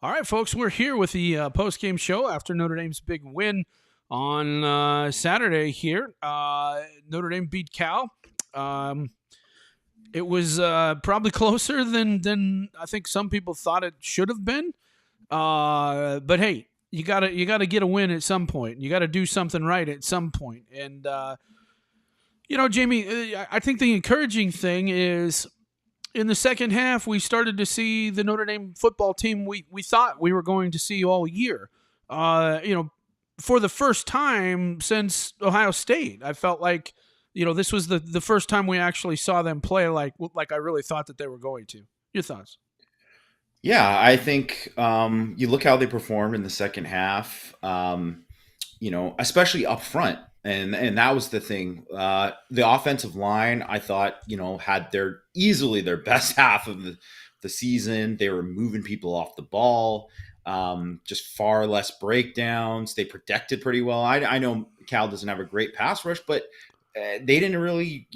All right, folks, we're here with the post-game show after Notre Dame's big win on Saturday here. Notre Dame beat Cal. Um, it was probably closer than I think some people thought it should have been. But hey, you gotta get a win at some point. You got to do something right at some point. And Jamie, I think the encouraging thing is in the second half, we started to see the Notre Dame football team we thought we were going to see all year. For the first time since Ohio State, I felt like this was the first time we actually saw them play like I really thought that they were going to. Your thoughts? Yeah, I think you look how they performed in the second half. Especially up front, and that was the thing. The offensive line, I thought, had their easily their best half of the season. They were moving people off the ball, just far less breakdowns. They protected pretty well. I know Cal doesn't have a great pass rush, but they didn't really,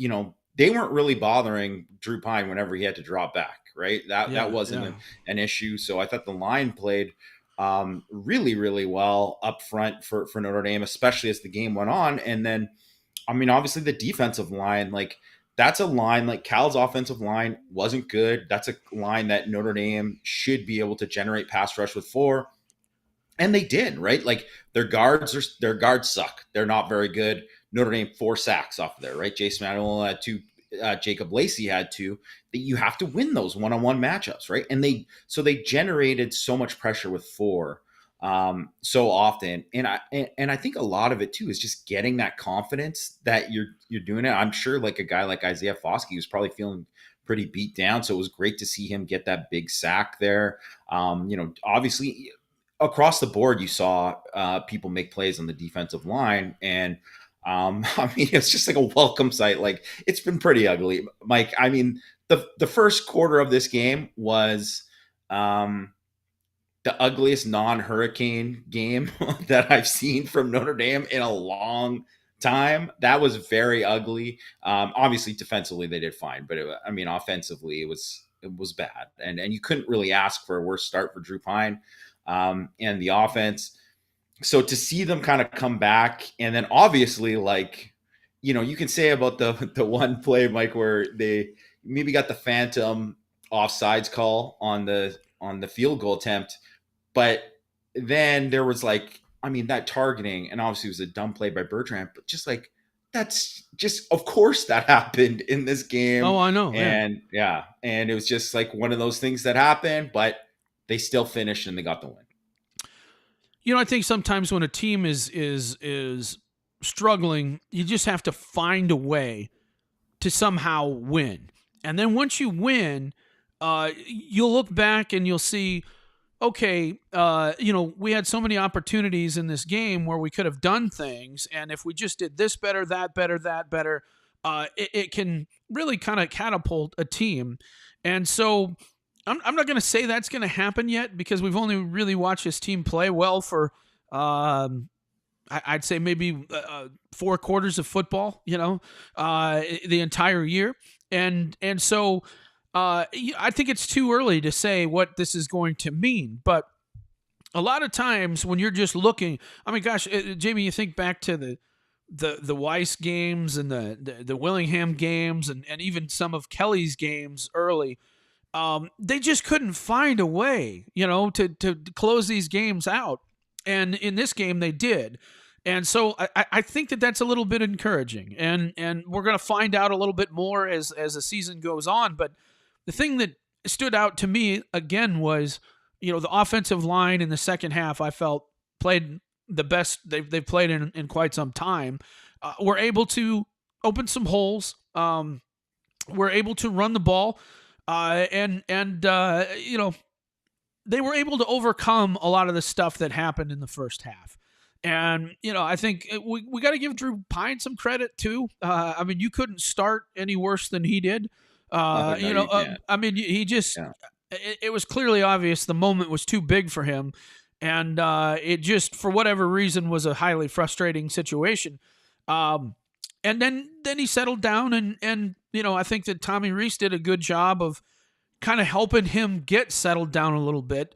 they weren't really bothering Drew Pine whenever he had to drop back. Right, that Yeah, wasn't yeah. an issue. So I thought the line played really, really well up front for Notre Dame, especially as the game went on. And then, I mean, obviously the defensive line, like that's a line like Cal's offensive line wasn't good. That's a line that Notre Dame should be able to generate pass rush with for. And they did, right? Like their guards suck. They're not very good. Notre Dame 4 sacks off of there, right? Jason Manuel had two, Jacob Lacey had two. That you have to win those one-on-one matchups, right? And they generated so much pressure with four so often, and I think a lot of it too is just getting that confidence that you're doing it. I'm sure like a guy like Isaiah Foskey was probably feeling pretty beat down, so it was great to see him get that big sack there. Obviously across the board, you saw people make plays on the defensive line, and I mean, it's just like a welcome sight. Like it's been pretty ugly, Mike. I mean, the first quarter of this game was um, the ugliest non-hurricane game that I've seen from Notre Dame in a long time. That was very ugly. Obviously, defensively they did fine, but I mean, offensively it was bad, and you couldn't really ask for a worse start for Drew Pine and the offense. So to see them kind of come back, and then obviously, like you can say about the one play, Mike, where they maybe got the phantom offsides call on the field goal attempt, but then there was like, I mean, that targeting, and obviously it was a dumb play by Bertrand, but just like that's just, of course, that happened in this game, Oh, I know. Yeah. and yeah, and it was just like one of those things that happened, but they still finished and they got the win. I think sometimes when a team is struggling, you just have to find a way to somehow win. And then once you win, you'll look back and you'll see, okay, we had so many opportunities in this game where we could have done things, and if we just did this better, that better, it can really kind of catapult a team. And so I'm not going to say that's going to happen yet because we've only really watched this team play well for I'd say maybe 4 quarters of football, the entire year, and so I think it's too early to say what this is going to mean. But a lot of times when you're just looking, I mean, gosh, Jamie, you think back to the Weiss games and the Willingham games and even some of Kelly's games early. They just couldn't find a way, to close these games out. And in this game, they did. And so I think that that's a little bit encouraging. And we're going to find out a little bit more as the season goes on. But the thing that stood out to me, again, was, the offensive line in the second half, I felt played the best they've played in quite some time. We're able to open some holes. We're able to run the ball. They were able to overcome a lot of the stuff that happened in the first half. And, I think we got to give Drew Pine some credit too. I mean, you couldn't start any worse than he did. Oh no, you can't. I mean, he just, Yeah. it was clearly obvious the moment was too big for him. And it just, for whatever reason, was a highly frustrating situation. And then he settled down and I think that Tommy Reese did a good job of kind of helping him get settled down a little bit.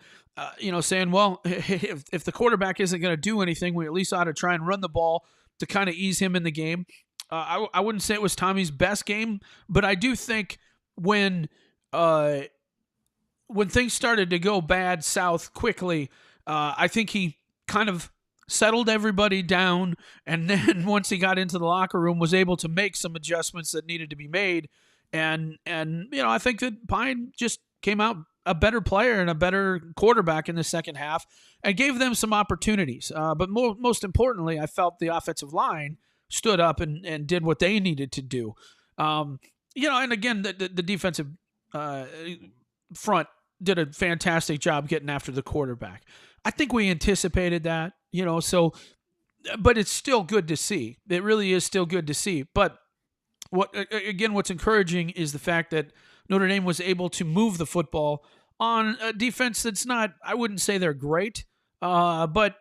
saying, well, if the quarterback isn't going to do anything, we at least ought to try and run the ball to kind of ease him in the game. I wouldn't say it was Tommy's best game, but I do think when uh, when things started to go bad south quickly, I think he kind of settled everybody down, and then once he got into the locker room, was able to make some adjustments that needed to be made. And I think that Pine just came out a better player and a better quarterback in the second half, and gave them some opportunities. But most importantly, I felt the offensive line stood up and did what they needed to do. And again, the defensive uh, front did a fantastic job getting after the quarterback. I think we anticipated that, so, but it's still good to see. It really is still good to see. But what's encouraging is the fact that Notre Dame was able to move the football on a defense that's not, I wouldn't say they're great, but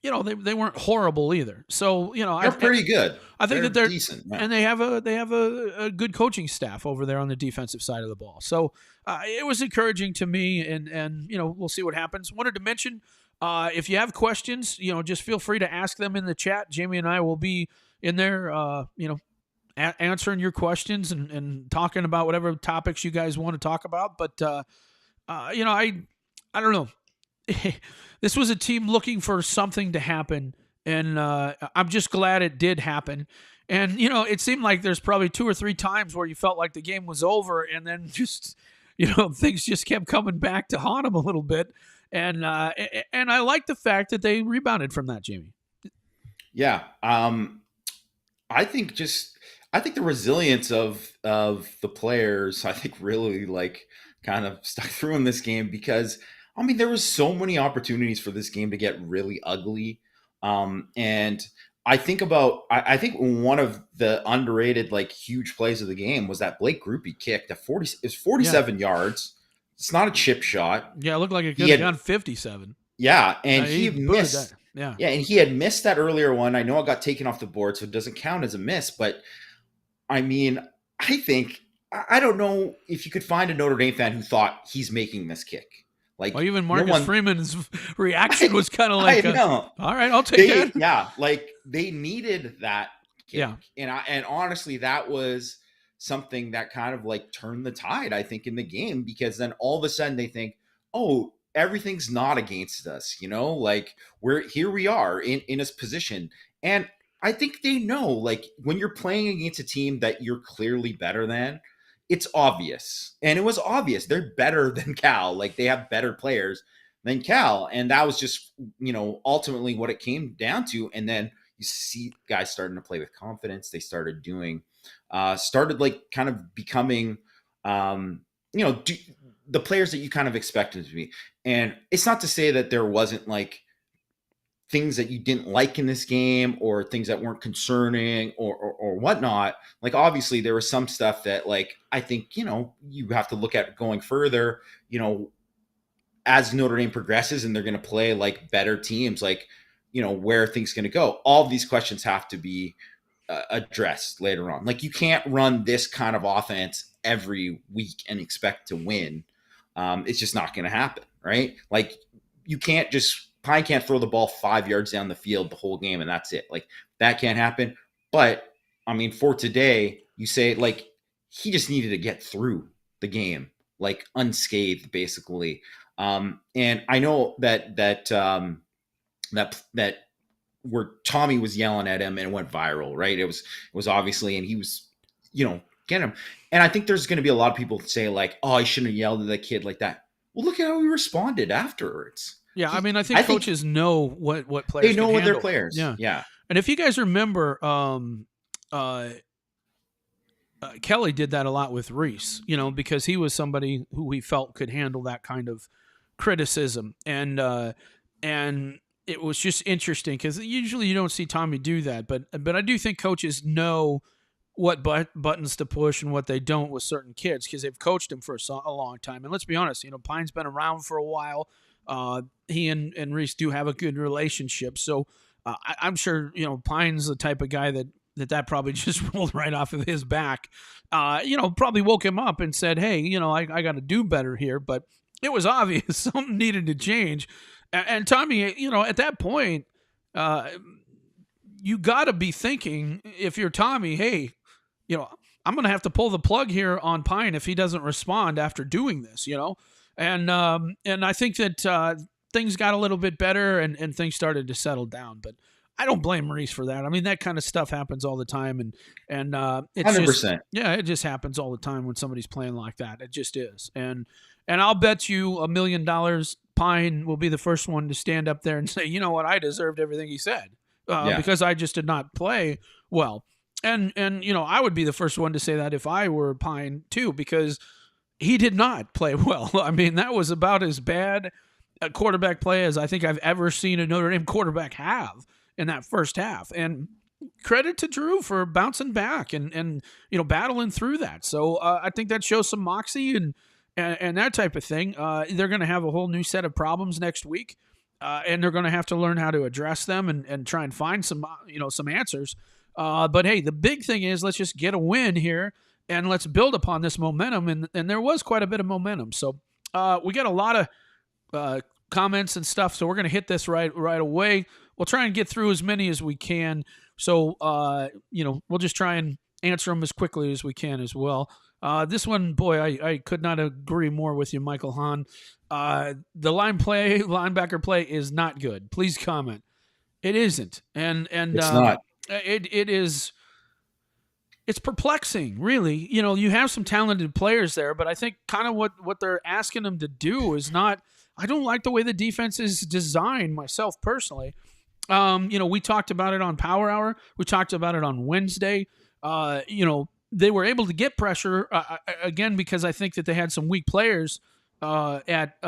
they weren't horrible either. So They're pretty good. I think They're that they're decent. Yeah. and they have a good coaching staff over there on the defensive side of the ball. So it was encouraging to me, and we'll see what happens. Wanted to mention, if you have questions, just feel free to ask them in the chat. Jamie and I will be in there, answering your questions and talking about whatever topics you guys want to talk about. But I don't know. This was a team looking for something to happen, and I'm just glad it did happen. And it seemed like there's probably 2 or 3 times where you felt like the game was over, and then just things just kept coming back to haunt them a little bit. And I like the fact that they rebounded from that, Jamie. Yeah. I think the resilience of the players, I think, really kind of stuck through in this game, because there was so many opportunities for this game to get really ugly. And I think one of the underrated huge plays of the game was that Blake Groupie kicked at 40. It was 47 yards. It's not a chip shot. Yeah, it looked like it could have gone 57. Yeah, and he missed. That. Yeah, and he had missed that earlier one. I know it got taken off the board, so it doesn't count as a miss. But I don't know if you could find a Notre Dame fan who thought he's making this kick. Even Marcus Freeman's reaction was kind of like, all right, I'll take that. Yeah, they needed that kick. Yeah. And honestly, that was something that kind of turned the tide, I think, in the game, because then all of a sudden they think, oh, everything's not against us, we are in this position. And I think they know, when you're playing against a team that you're clearly better than, it's obvious. And it was obvious. They're better than Cal. They have better players than Cal. And that was just, ultimately what it came down to. And then you see guys starting to play with confidence. They started kind of becoming, the players that you kind of expected to be. And it's not to say that there wasn't things that you didn't like in this game, or things that weren't concerning, or whatnot. Obviously there was some stuff that I think, you have to look at going further, as Notre Dame progresses and they're going to play better teams, where are things going to go? All of these questions have to be addressed later on. You can't run this kind of offense every week and expect to win. It's just not going to happen. Right. Pine can't throw the ball 5 yards down the field the whole game and that's it. That can't happen. But for today, you say he just needed to get through the game unscathed, basically. And I know that where Tommy was yelling at him and it went viral, right? It was obviously, and he was, get him. And I think there's going to be a lot of people say oh, I shouldn't have yelled at that kid like that. Well, look at how he responded afterwards. Yeah, I think coaches know what players. They know what handle. their players. Yeah. And if you guys remember, Kelly did that a lot with Reese. Because he was somebody who he felt could handle that kind of criticism, and it was just interesting because usually you don't see Tommy do that, but I do think coaches know what buttons to push and what they don't with certain kids because they've coached them for a long time. And let's be honest, Pine's been around for a while. He and Reese do have a good relationship. So I'm sure, Pine's the type of guy that probably just rolled right off of his back, probably woke him up and said, hey, I got to do better here. But it was obvious something needed to change. And Tommy, at that point, uh, you got to be thinking, if you're Tommy, hey, you know, I'm going to have to pull the plug here on Pine if he doesn't respond after doing this. And I think that things got a little bit better and things started to settle down. But I don't blame Maurice for that. I mean, that kind of stuff happens all the time, and it's just 100%. yeah, it just happens all the time when somebody's playing like that. It just is, and I'll bet you $1 million Pine will be the first one to stand up there and say, you know what, I deserved everything he said Yeah. because I just did not play well. And I would be the first one to say that if I were Pine too, because he did not play well. I mean, that was about as bad a quarterback play as I think I've ever seen a Notre Dame quarterback have in that first half. And credit to Drew for bouncing back and battling through that. So I think that shows some moxie and that type of thing. They're going to have a whole new set of problems next week. And they're going to have to learn how to address them and try and find some answers. But hey, the big thing is let's just get a win here and let's build upon this momentum. And there was quite a bit of momentum. So we got a lot of comments and stuff. So we're going to hit this right away. We'll try and get through as many as we can. So, we'll just try and answer them as quickly as we can as well. This one, boy, I could not agree more with you, Michael Hahn. The linebacker play is not good. Please comment. It isn't. And It's not. it is. It's perplexing, really. You have some talented players there, but I think kind of what they're asking them to do is not. I don't like the way the defense is designed myself personally. We talked about it on Power Hour. We talked about it on Wednesday. They were able to get pressure again because I think that they had some weak players at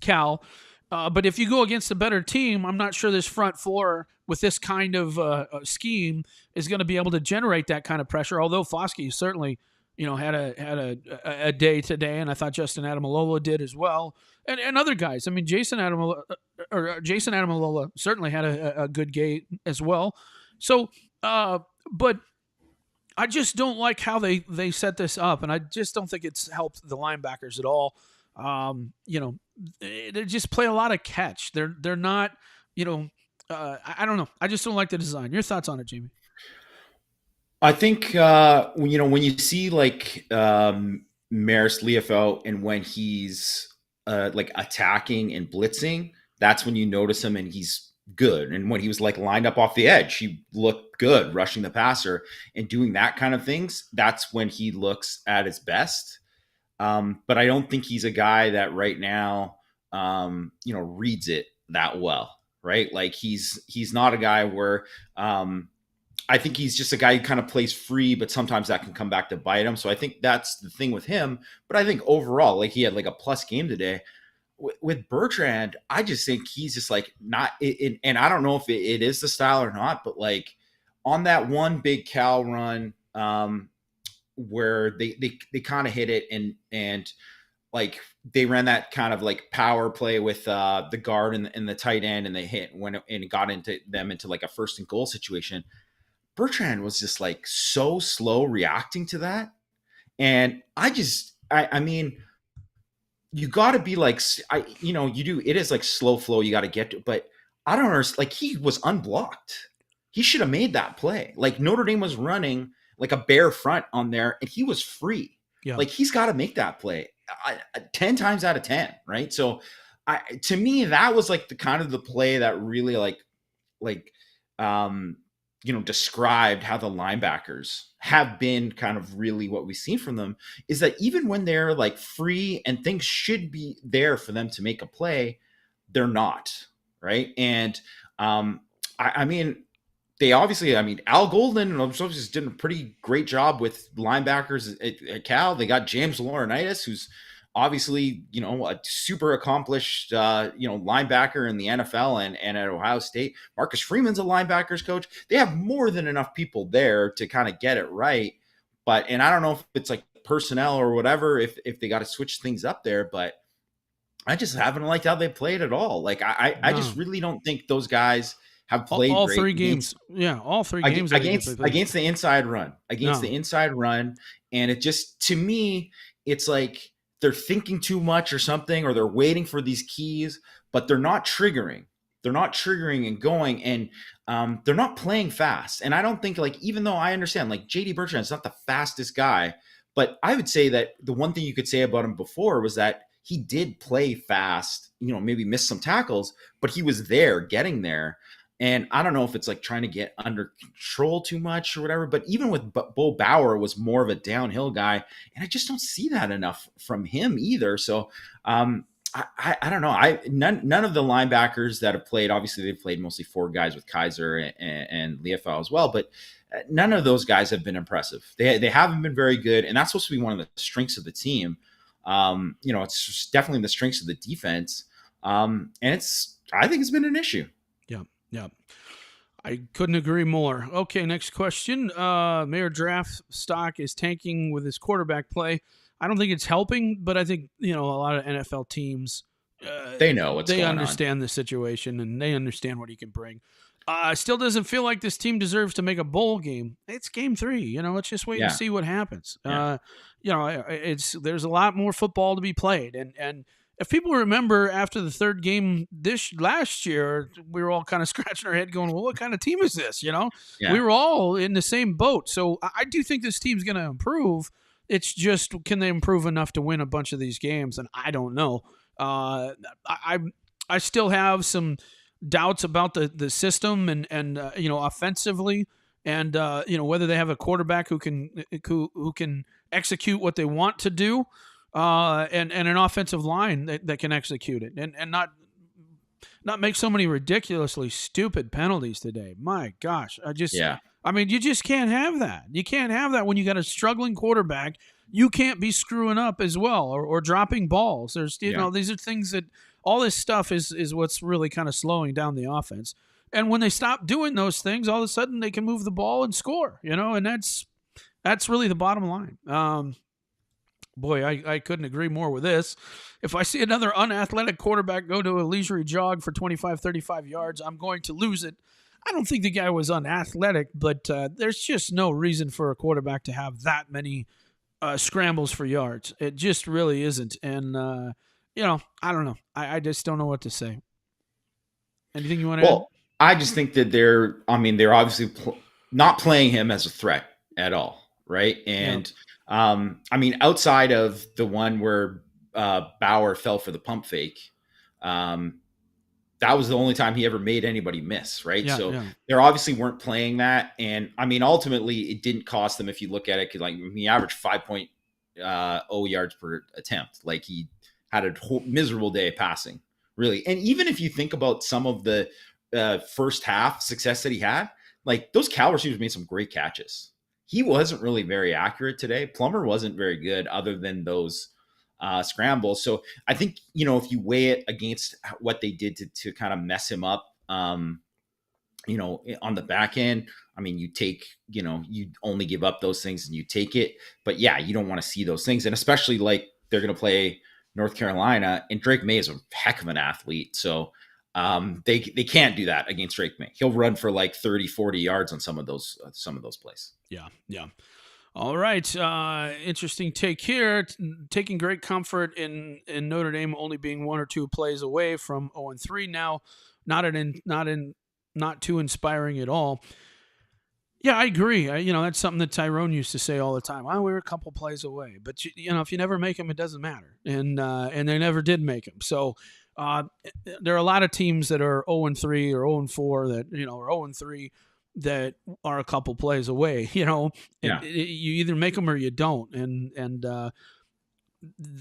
Cal. But if you go against a better team, I'm not sure this front four with this kind of scheme is going to be able to generate that kind of pressure. Although Foskey certainly, had a day today, and I thought Justin Adamalola did as well, and other guys. I mean, Jason Adamalola certainly had a good game as well. So, but I just don't like how they set this up, and I just don't think it's helped the linebackers at all. They just play a lot of catch. They're not, I don't know. I just don't like the design. Your thoughts on it, Jamie? I think when you see like Maris Liufau and when he's like attacking and blitzing, that's when you notice him and he's good. And when he was like lined up off the edge, he looked good rushing the passer and doing that kind of things. That's when he looks at his best. But I don't think he's a guy that right now, reads it that well, right? Like he's not a guy where I think he's just a guy who kind of plays free, but sometimes that can come back to bite him. So I think that's the thing with him. But I think overall, like he had like a plus game today. With Bertrand, I just think he's just like not it, and I don't know if it is the style or not, but like on that one big Cal run, where they kind of hit it and like they ran that kind of like power play with the guard and the tight end and they hit and it got into like a first and goal situation. Bertrand was just like so slow reacting to that. And I mean, you got to be like, it is like slow flow. You got to get to, but I don't understand. Like he was unblocked. He should have made that play. Like Notre Dame was running like a bare front on there and he was free. Yeah. Like he's got to make that play 10 times out of 10. Right. So to me, that was like the kind of the play that really described how the linebackers have been kind of really what we've seen from them is that even when they're like free and things should be there for them to make a play, they're not. Right. And I mean, they obviously, Al Golden and just did a pretty great job with linebackers at Cal. They got James Laurinaitis, who's obviously, a super accomplished, linebacker in the NFL and at Ohio State. Marcus Freeman's a linebackers coach. They have more than enough people there to kind of get it right. And I don't know if it's like personnel or whatever, if they got to switch things up there, but I just haven't liked how they played at all. Like I just really don't think those guys have played all great 3 games. All 3 games against the inside run, and it just, to me, it's like they're thinking too much or something, or they're waiting for these keys, but they're not triggering. They're not triggering and going, and they're not playing fast. And I don't think, like, even though I understand, like, JD Bertrand's not the fastest guy, but I would say that the one thing you could say about him before was that he did play fast, maybe missed some tackles, but he was there getting there. And I don't know if it's like trying to get under control too much or whatever, but even with Bo Bauer was more of a downhill guy. And I just don't see that enough from him either. So I don't know. None of the linebackers that have played, obviously they've played mostly four guys with Kaiser and Leofau as well, but none of those guys have been impressive. They haven't been very good. And that's supposed to be one of the strengths of the team. It's definitely the strengths of the defense. And I think it's been an issue. Yeah. Yeah. I couldn't agree more. Okay, next question. Mayor Draft stock is tanking with his quarterback play. I don't think it's helping, but I think, a lot of NFL teams, they know what's going on. They understand the situation and they understand what he can bring. Still doesn't feel like this team deserves to make a bowl game. It's game 3. Let's just wait and see what happens. Yeah. There's a lot more football to be played. And if people remember after the third game last year, we were all kind of scratching our head going, well, what kind of team is this? Yeah. We were all in the same boat. So I do think this team's going to improve. It's just, can they improve enough to win a bunch of these games? And I don't know. I still have some doubts about the system and offensively, and whether they have a quarterback who can execute what they want to do, and an offensive line that can execute it and not make so many ridiculously stupid penalties today. My gosh, you just can't have that. You can't have that when you got a struggling quarterback. You can't be screwing up as well or dropping balls. There's these are things that all this stuff is what's really kind of slowing down the offense. And when they stop doing those things, all of a sudden they can move the ball and score. And that's really the bottom line. Boy, I couldn't agree more with this. If I see another unathletic quarterback go to a leisurely jog for 25, 35 yards, I'm going to lose it. I don't think the guy was unathletic, but there's just no reason for a quarterback to have that many scrambles for yards. It just really isn't. And, I don't know. I just don't know what to say. Anything you want to add? Well, I just think that they're obviously not playing him as a threat at all, right? And, outside of the one where Bauer fell for the pump fake, that was the only time he ever made anybody miss, right? They obviously weren't playing that. And, ultimately, it didn't cost them if you look at it, because he averaged 5.0 yards per attempt. Like, he had a whole miserable day passing, really. And even if you think about some of the first half success that he had, like, those Cal receivers made some great catches. He wasn't really very accurate today. Plummer wasn't very good other than those scrambles. So I think, if you weigh it against what they did to kind of mess him up, on the back end, you take, you only give up those things and you take it. But yeah, you don't want to see those things. And especially like they're going to play North Carolina, and Drake May is a heck of an athlete. So they can't do that against Drake May. He'll run for like 30, 40 yards on some of those plays. Yeah. Yeah. All right. Interesting take here. Taking great comfort in Notre Dame only being 1 or 2 plays away from 0-3 now. Not too inspiring at all. Yeah, I agree. That's something that Tyrone used to say all the time. We were a couple plays away, but if you never make them, it doesn't matter. And they never did make them. So there are a lot of teams that are 0-3 or 0-4 that are 0-3 that are a couple plays away. You either make them or you don't, and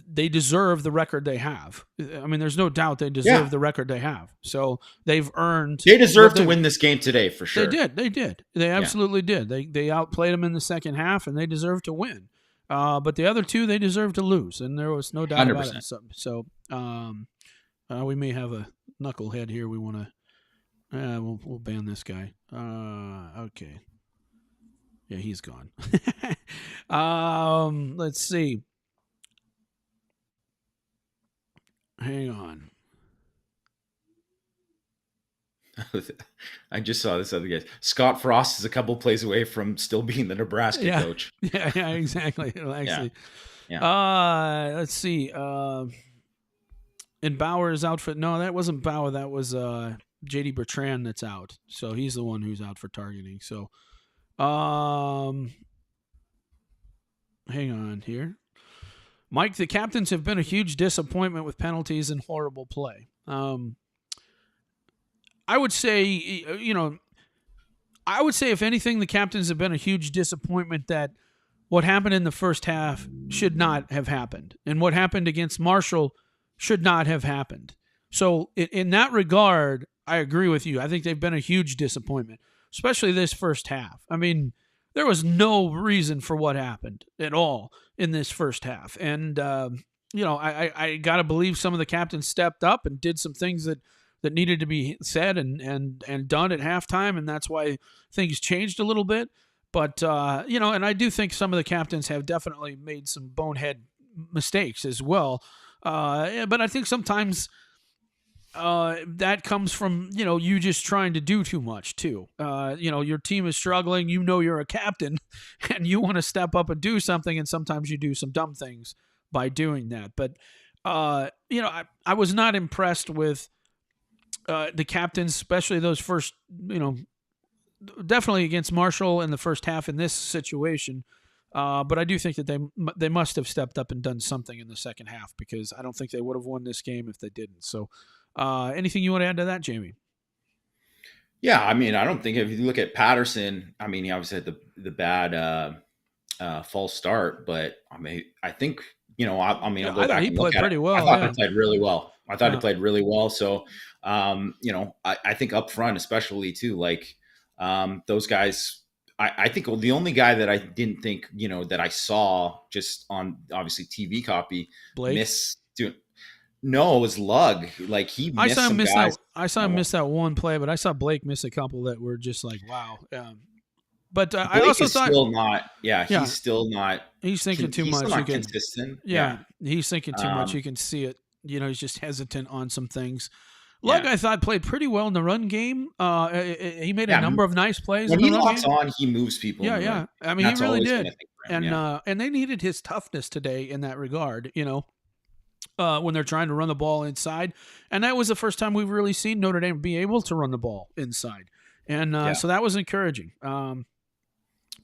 they deserve the record they have. There's no doubt they deserve the record they have. So they've earned. They deserve to win this game today for sure. They did. They absolutely did. They outplayed them in the second half, and they deserve to win. But the other 2, they deserve to lose, and there was no doubt 100%. About it. So we may have a knucklehead here. We want to. We'll ban this guy. Okay. Yeah, he's gone. Let's see. Hang on. I just saw this other guy. Scott Frost is a couple plays away from still being the Nebraska coach. Yeah, exactly. Actually, Yeah. Let's see. In Bauer's outfit, no, that wasn't Bauer. That was JD Bertrand that's out. So he's the one who's out for targeting. So, um, hang on here. Mike, the captains have been a huge disappointment with penalties and horrible play. I would say, I would say if anything, the captains have been a huge disappointment that what happened in the first half should not have happened. And what happened against Marshall should not have happened. So in that regard, I agree with you. I think they've been a huge disappointment, especially this first half. I mean, there was no reason for what happened at all in this first half. And, I got to believe some of the captains stepped up and did some things that needed to be said and done at halftime. And that's why things changed a little bit. But, and I do think some of the captains have definitely made some bonehead mistakes as well. But I think sometimes that comes from, you just trying to do too much too. Your team is struggling, you're a captain and you want to step up and do something. And sometimes you do some dumb things by doing that. But, I was not impressed with the captains, especially those first, definitely against Marshall in the first half in this situation. But I do think that they must have stepped up and done something in the second half, because I don't think they would have won this game if they didn't. So anything you want to add to that, Jamie? Yeah, I mean, I don't think, if you look at Patterson, I mean, he obviously had the bad false start, but I mean, I think, I'll go back he and look played at pretty it. well. I thought Yeah. he played really well. I thought he Yeah. played really well. So, I think up front, especially too, like those guys. I think the only guy that I didn't think, that I saw just on obviously TV copy Blake. miss. No, it was Lug. Like he I missed saw him some miss guys. that. I saw him miss that one play, but I saw Blake miss a couple that were just like, wow. But I Blake also is thought, still not. Yeah, yeah, he's still not. he's thinking too He's still much. You not can, consistent. yeah, Yeah. he's thinking too much. Um, You can see it. He's just hesitant on some things. Lug, yeah. I thought, played pretty well in the run game. He made a Yeah. number of nice plays When in the he run locks game. on, he moves people in Yeah, the run. yeah. I And mean, he that's really always been did. a thing for him. Yeah. And they needed his toughness today in that regard. When they're trying to run the ball inside. And that was the first time we've really seen Notre Dame be able to run the ball inside. And Yeah. so that was encouraging.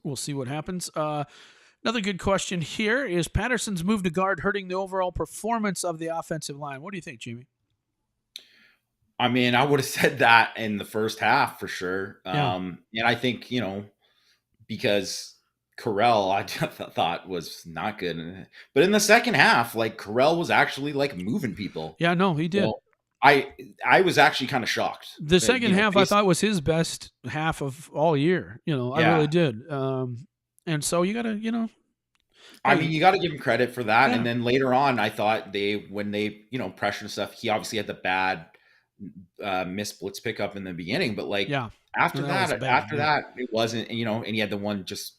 We'll see what happens. Another good question here is Patterson's move to guard hurting the overall performance of the offensive line. What do you think, Jimmy? I mean, I would have said that in the first half for sure. Yeah. And I think, because Carell, I thought was not good. But in the second half, like Carell was actually like moving people. Yeah, no, he did. So I was actually kind of shocked. The second half I thought was his best half of all year. I really did. And so you got to, I mean, you got to give him credit for that. Yeah. And then later on, I thought when they, pressured and stuff, he obviously had the bad missed blitz pickup in the beginning, but like after that, it wasn't, and he had the one just,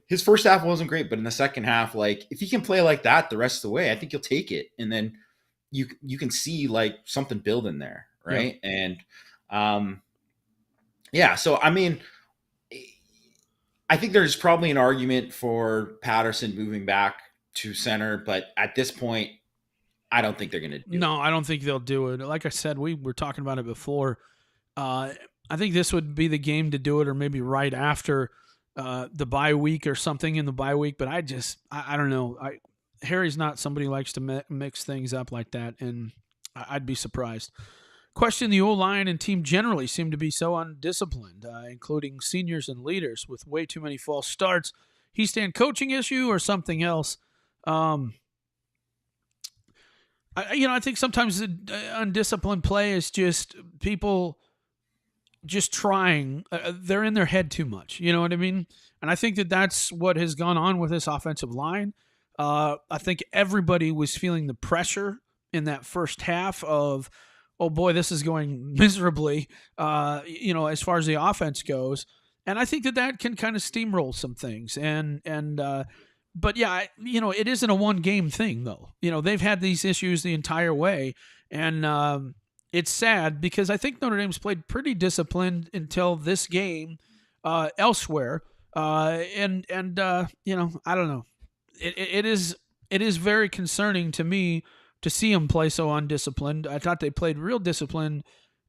his first half wasn't great, but in the second half, like if he can play like that the rest of the way, I think you'll take it. And then you can see like something building there. Right. Yeah. And so, I mean, I think there's probably an argument for Patterson moving back to center, but at this point, I don't think they're going to do it. No, I don't think they'll do it. Like I said, we were talking about it before. I think this would be the game to do it, or maybe right after the bye week or something in the bye week. But I don't know. Harry's not somebody who likes to mix things up like that, and I'd be surprised. Question: the O-line and team generally seem to be so undisciplined, including seniors and leaders, with way too many false starts. Stand coaching issue or something else? I think sometimes the undisciplined play is just people just trying. They're in their head too much. You know what I mean? And I think that's what has gone on with this offensive line. I think everybody was feeling the pressure in that first half of, oh boy, this is going miserably, as far as the offense goes. And I think that can kind of steamroll some things. But yeah, it isn't a one game thing though. They've had these issues the entire way. And it's sad because I think Notre Dame's played pretty disciplined until this game elsewhere. I don't know. it is very concerning to me to see them play so undisciplined. I thought they played real disciplined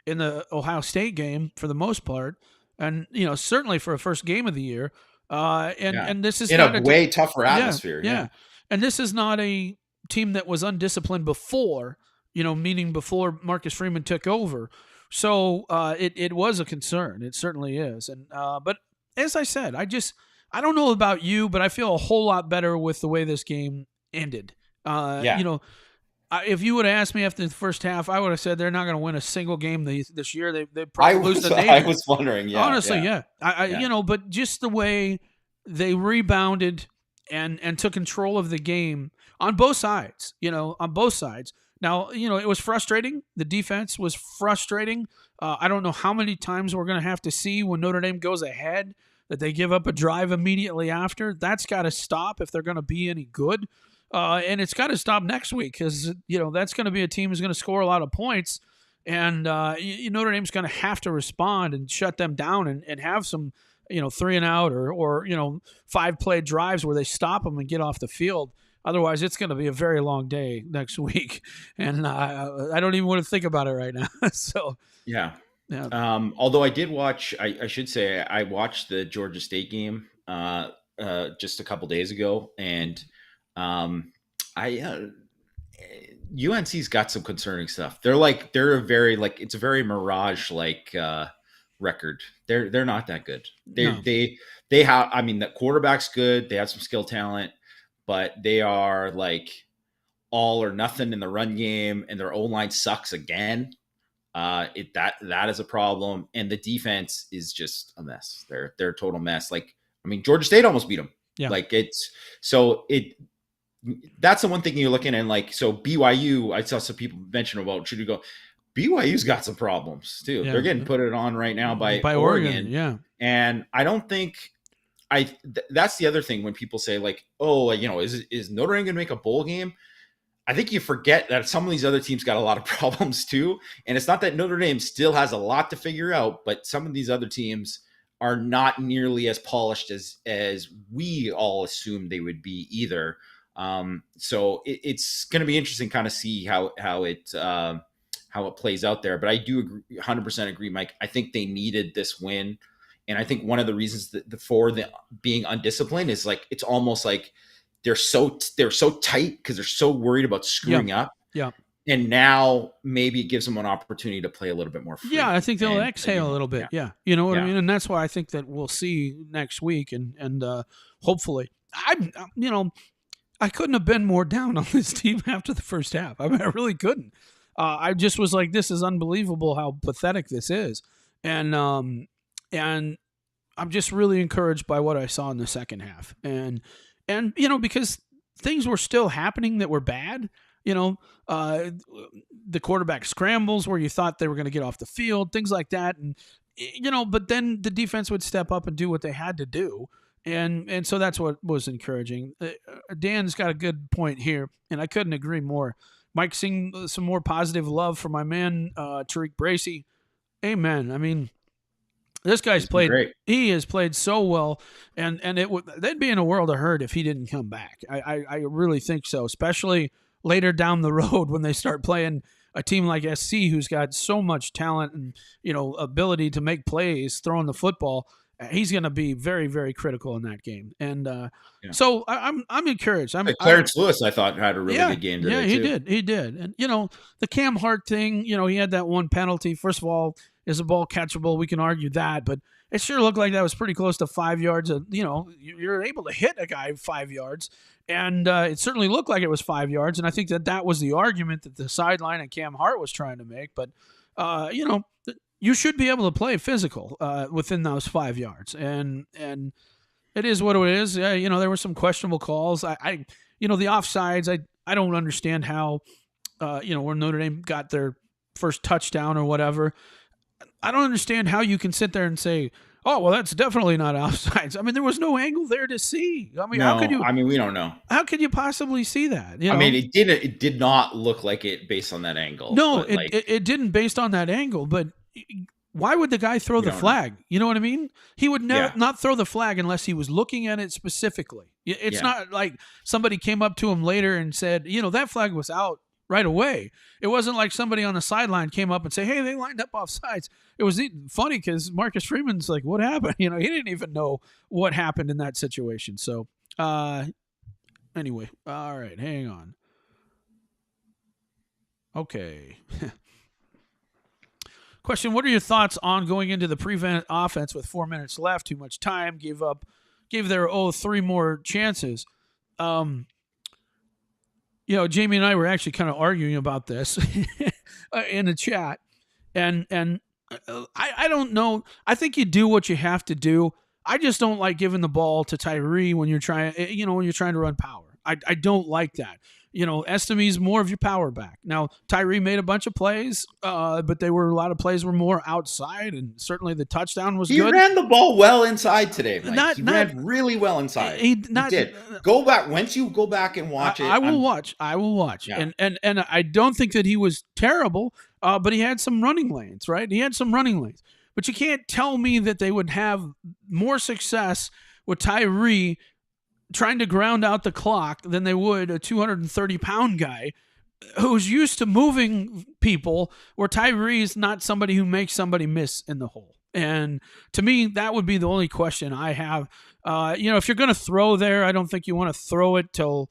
in the Ohio State game for the most part, and certainly for a first game of the year. And Yeah. this is In not a a way tougher yeah, atmosphere. yeah, Yeah. and this is not a team that was undisciplined before. Meaning before Marcus Freeman took over. So it was a concern. It certainly is. And but as I said, I don't know about you, but I feel a whole lot better with the way this game ended. Yeah. If you would have asked me after the first half, I would have said they're not going to win a single game this year. They probably lose the I Navy. was wondering. Yeah. Honestly, Yeah. yeah. Yeah. But just the way they rebounded and took control of the game on both sides. On both sides. Now, it was frustrating. The defense was frustrating. I don't know how many times we're going to have to see when Notre Dame goes ahead that they give up a drive immediately after. That's got to stop if they're going to be any good. And it's got to stop next week because, that's going to be a team who's going to score a lot of points. And Notre Dame's going to have to respond and shut them down and have some, 3 and out or 5-play drives where they stop them and get off the field. Otherwise, it's going to be a very long day next week, and I don't even want to think about it right now. So, Yeah. yeah, Although I did watch, I should say, I watched the Georgia State game just a couple days ago, and I UNC's got some concerning stuff. They're a very it's a very Mirage record. They're not that good. no, They have. I mean, the quarterback's good. They have some skill talent, but they are all or nothing in the run game, and their O line sucks again. That is a problem, and the defense is just a mess. They're a total mess. Georgia State almost beat them. yeah, That's the one thing you're looking at. So BYU, I saw some people mention about should you go. BYU's got some problems too. yeah. They're getting put it on right now by Oregon, Oregon. yeah, And I don't think that's the other thing when people say is Notre Dame going to make a bowl game? I think you forget that some of these other teams got a lot of problems too. And it's not that Notre Dame still has a lot to figure out, but some of these other teams are not nearly as polished as we all assumed they would be either. So it's going to be interesting kind of see how it plays out there. But I do agree, 100% agree, Mike. I think they needed this win. And I think one of the reasons for the being undisciplined is it's almost like they're so tight because they're so worried about screwing up. Yeah. And now maybe it gives them an opportunity to play a little bit more free. Yeah, I think they'll exhale a little bit. Yeah. You know what I mean? And that's why I think that we'll see next week and hopefully. I couldn't have been more down on this team after the first half. I mean, I really couldn't. I just was like, this is unbelievable how pathetic this is. And I'm just really encouraged by what I saw in the second half. And because things were still happening that were bad, the quarterback scrambles where you thought they were going to get off the field, things like that. And, but then the defense would step up and do what they had to do. And so that's what was encouraging. Dan's got a good point here, and I couldn't agree more. Mike, seeing some more positive love for my man, Tariq Bracy. Amen. I mean, this guy's played great. He has played so well, and they'd be in a world of hurt if he didn't come back. I really think so, especially later down the road when they start playing a team like SC who's got so much talent and ability to make plays throwing the football. He's going to be very, very critical in that game, and so I'm encouraged. Clarence Lewis, I thought, had a really good game today. Yeah, he did, and the Cam Hart thing. He had that one penalty. First of all, is the ball catchable? We can argue that, but it sure looked like that was pretty close to 5 yards. You're able to hit a guy 5 yards, and it certainly looked like it was 5 yards. And I think that was the argument that the sideline and Cam Hart was trying to make. But you should be able to play physical within those 5 yards, and it is what it is. Yeah, there were some questionable calls. The offsides. I don't understand how where Notre Dame got their first touchdown or whatever. I don't understand how you can sit there and say, "Oh, well, that's definitely not offsides." I mean, there was no angle there to see. I mean, no, how could you? I mean, we don't know. How could you possibly see that? I mean, it did not look like it based on that angle. No, it didn't based on that angle, but why would the guy throw You the don't know. flag? You know what I mean? He would never Yeah. not throw the flag unless he was looking at it specifically. It's Yeah. not like somebody came up to him later and said, that flag was out right away. It wasn't like somebody on the sideline came up and say, "Hey, they lined up off sides." It was funny because Marcus Freeman's like, "What happened?" He didn't even know what happened in that situation. So, anyway, all right, hang on. Okay. Question: what are your thoughts on going into the prevent offense with 4 minutes left? Too much time. Gave their 3 more chances. Jamie and I were actually kind of arguing about this in the chat, and I don't know. I think you do what you have to do. I just don't like giving the ball to Tyree when you're trying to run power. I don't like that. Estimi's more of your power back. Now, Tyree made a bunch of plays, but a lot of plays were more outside, and certainly the touchdown was He good. ran the ball well inside today, Mike. He Not ran really well inside. he He not. did. Go back once you go back and watch it. I will watch. I will watch. Yeah. And I don't think that he was terrible, but he had some running lanes, right? He had some running lanes. But you can't tell me that they would have more success with Tyree trying to ground out the clock than they would a 230-pound guy who's used to moving people, where Tyree's not somebody who makes somebody miss in the hole. And to me, that would be the only question I have. If you're going to throw there, I don't think you want to throw it till,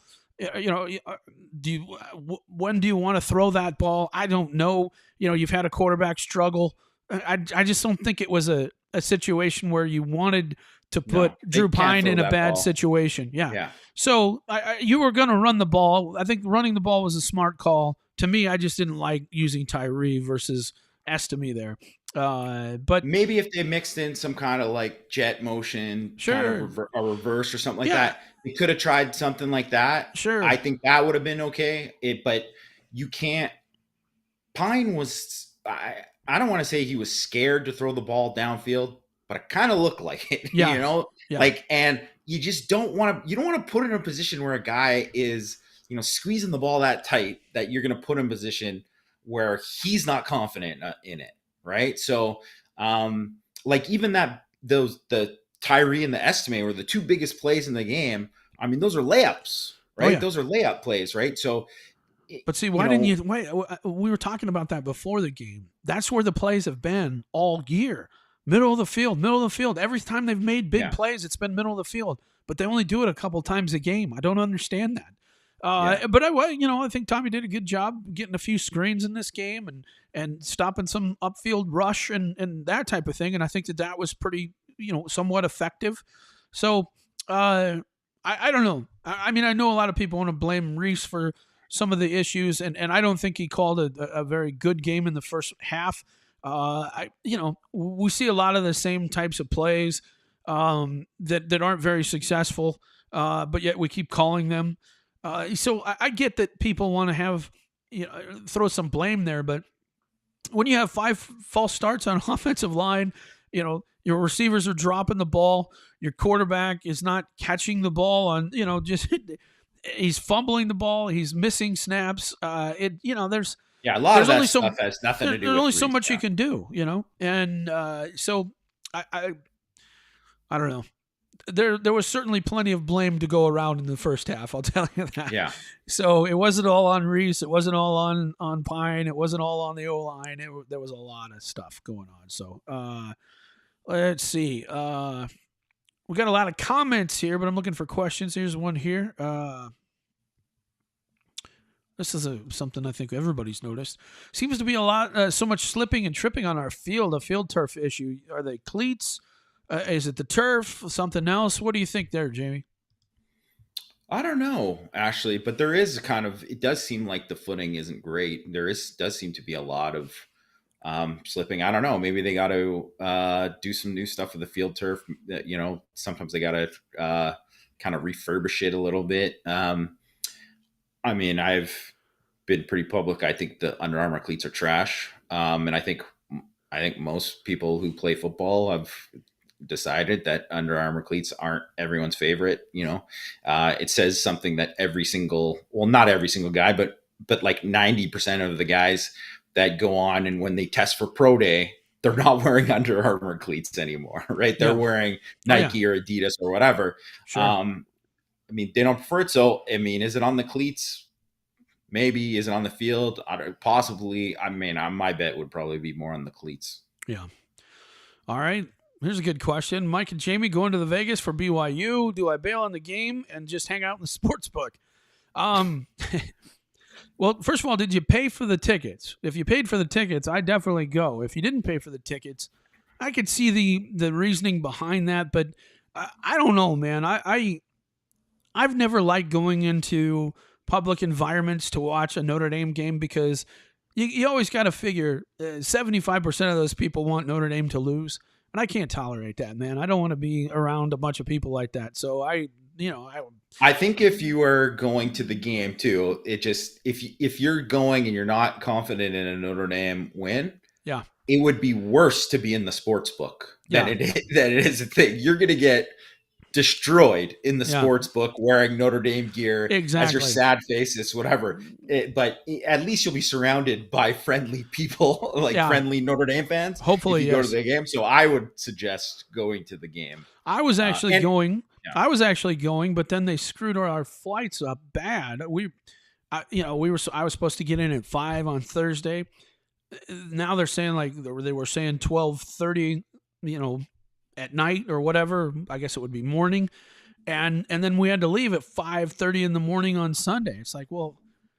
when do you want to throw that ball? I don't know. You've had a quarterback struggle. I just don't think it was a situation where you wanted to put Drew Pine in a bad situation. Yeah. So you were going to run the ball. I think running the ball was a smart call. To me, I just didn't like using Tyree versus Estime there. But maybe if they mixed in some kind of like jet motion, kind of a reverse or something like that, they could have tried something like that. Sure. I think that would have been okay. But you can't. Pine was, I don't want to say he was scared to throw the ball downfield, but it kind of looked like it, and you just don't want to put in a position where a guy is, squeezing the ball that tight that you're going to put in a position where he's not confident in it. Right. So, even the Tyree and the Estime were the two biggest plays in the game. I mean, those are layups, right? Oh, yeah. Those are layup plays, right? So, but see, why didn't you? We were talking about that before the game. That's where the plays have been all year. Middle of the field. Every time they've made big plays, it's been middle of the field. But they only do it a couple times a game. I don't understand that. But I think Tommy did a good job getting a few screens in this game and stopping some upfield rush and that type of thing. And I think that was pretty, somewhat effective. So I don't know. I mean, I know a lot of people want to blame Reese for some of the issues, and I don't think he called a very good game in the first half. We see a lot of the same types of plays that aren't very successful, but yet we keep calling them. So I get that people want to have, throw some blame there, but when you have 5 false starts on offensive line, your receivers are dropping the ball, your quarterback is not catching the ball on, he's fumbling the ball, he's missing snaps. There's a lot of that stuff has nothing to do with there's only so much you can do, and so I don't know. There was certainly plenty of blame to go around in the first half, I'll tell you that. Yeah. So it wasn't all on Reese. It wasn't all on Pine. It wasn't all on the O-line. There was a lot of stuff going on. So let's see. We got a lot of comments here, but I'm looking for questions. Here's one here. This is something I think everybody's noticed. Seems to be a lot, so much slipping and tripping on our field, a field turf issue. Are they cleats? Is it the turf? Something else? What do you think there, Jamie? I don't know, actually, but there is it does seem like the footing isn't great. Does seem to be a lot of slipping. I don't know. Maybe they got to do some new stuff with the field turf. Sometimes they got to kind of refurbish it a little bit. I mean, I've been pretty public. I think the Under Armour cleats are trash, and I think most people who play football have decided that Under Armour cleats aren't everyone's favorite. It says something that not every single guy, but like 90% of the guys that go on and when they test for pro day, they're not wearing Under Armour cleats anymore, right? They're Yeah. wearing Oh yeah. Nike or Adidas or whatever. Sure. I mean, they don't prefer it. So, I mean, is it on the cleats? Maybe. Is it on the field? Possibly. I mean, my bet would probably be more on the cleats. Yeah. All right. Here's a good question. Mike and Jamie going to the Vegas for BYU. Do I bail on the game and just hang out in the sports book? Well, first of all, did you pay for the tickets? If you paid for the tickets, I definitely go. If you didn't pay for the tickets, I could see the reasoning behind that, but I don't know, man. I've never liked going into public environments to watch a Notre Dame game because you always got to figure 75% of those people want Notre Dame to lose. And I can't tolerate that, man. I don't want to be around a bunch of people like that. So I think if you are going to the game too, it just if you're going and you're not confident in a Notre Dame win, yeah, it would be worse to be in the sports book yeah, than it is a thing. You're going to get destroyed in the yeah, sports book wearing Notre Dame gear as your exactly. sad faces, whatever. But at least you'll be surrounded by friendly people, like Yeah, friendly Notre Dame fans, if hopefully, you go to yes. the game. So I would suggest going to the game. I was actually And going. yeah. I was actually going, but then they screwed our flights up bad. I was supposed to get in at 5 on Thursday. Now they're saying like they were saying 12:30, at night or whatever. I guess it would be morning, and then we had to leave at 5:30 in the morning on Sunday. It's like, well,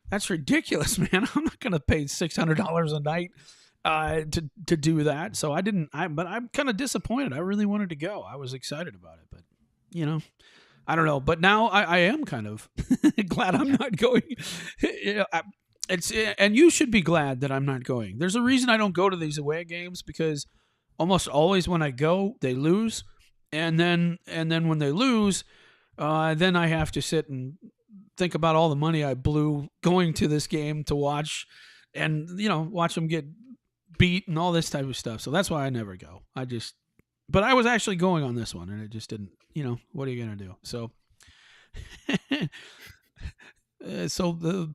that's ridiculous, man. I'm not going to pay $600 a night to do that. So I didn't. But I'm kind of disappointed. I really wanted to go. I was excited about it, but you know, I don't know. But now I am kind of glad I'm not going. And you should be glad that I'm not going. There's a reason I don't go to these away games because almost always when I go, they lose, and then when they lose, then I have to sit and think about all the money I blew going to this game to watch, and watch them get beat and all this type of stuff. So that's why I never go. But I was actually going on this one, and it just didn't. What are you gonna do? So.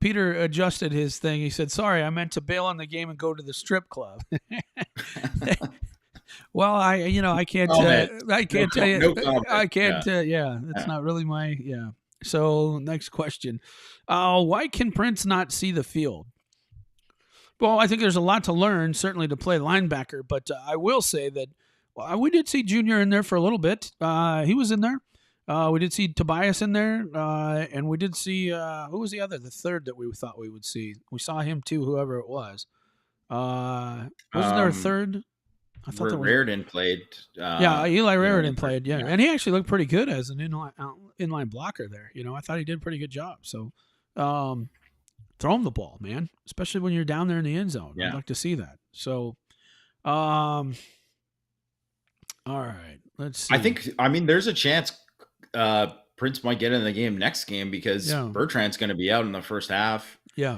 Peter adjusted his thing. He said, "Sorry, I meant to bail on the game and go to the strip club." Well, I can't. I can't tell you. No comment. I can't. Yeah. That's not really my. Yeah. So next question: why can Prince not see the field? Well, I think there's a lot to learn, certainly to play linebacker. But I will say that we did see Junior in there for a little bit. He was in there. We did see Tobias in there, and we did see who was the third that we thought we would see. We saw him too, whoever it was. Wasn't there a third? I thought there was. Raridan played. Yeah, Eli Raridan played. Yeah. Yeah. And he actually looked pretty good as an inline blocker there. I thought he did a pretty good job. So, throw him the ball, man, especially when you're down there in the end zone. Yeah. I'd like to see that. So, all right, let's see. I mean, there's a chance Prince might get in the game next game because Bertrand's going to be out in the first half. Yeah.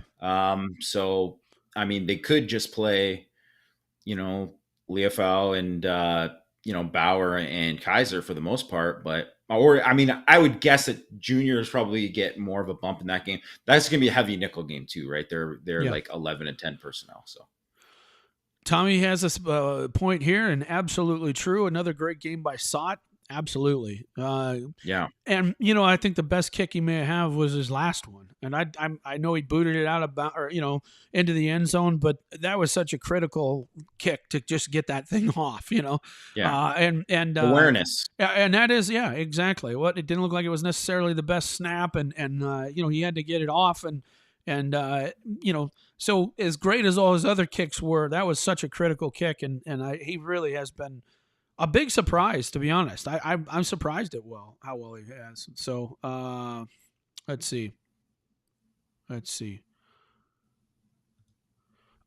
So, I mean, they could just play, Leofau and, Bauer and Kaiser for the most part. I would guess that juniors probably get more of a bump in that game. That's going to be a heavy nickel game too, right? They're like 11 and 10 personnel. So Tommy has a point here, and absolutely true. Another great game by Sott. Absolutely. Yeah. And I think the best kick he may have was his last one. And I know he booted it out into the end zone, but that was such a critical kick to just get that thing off. Yeah. And awareness. And that is exactly what it didn't look like. It was necessarily the best snap, and he had to get it off, and so as great as all his other kicks were, that was such a critical kick, and he really has been a big surprise, to be honest. I'm surprised at how well he has. So let's see.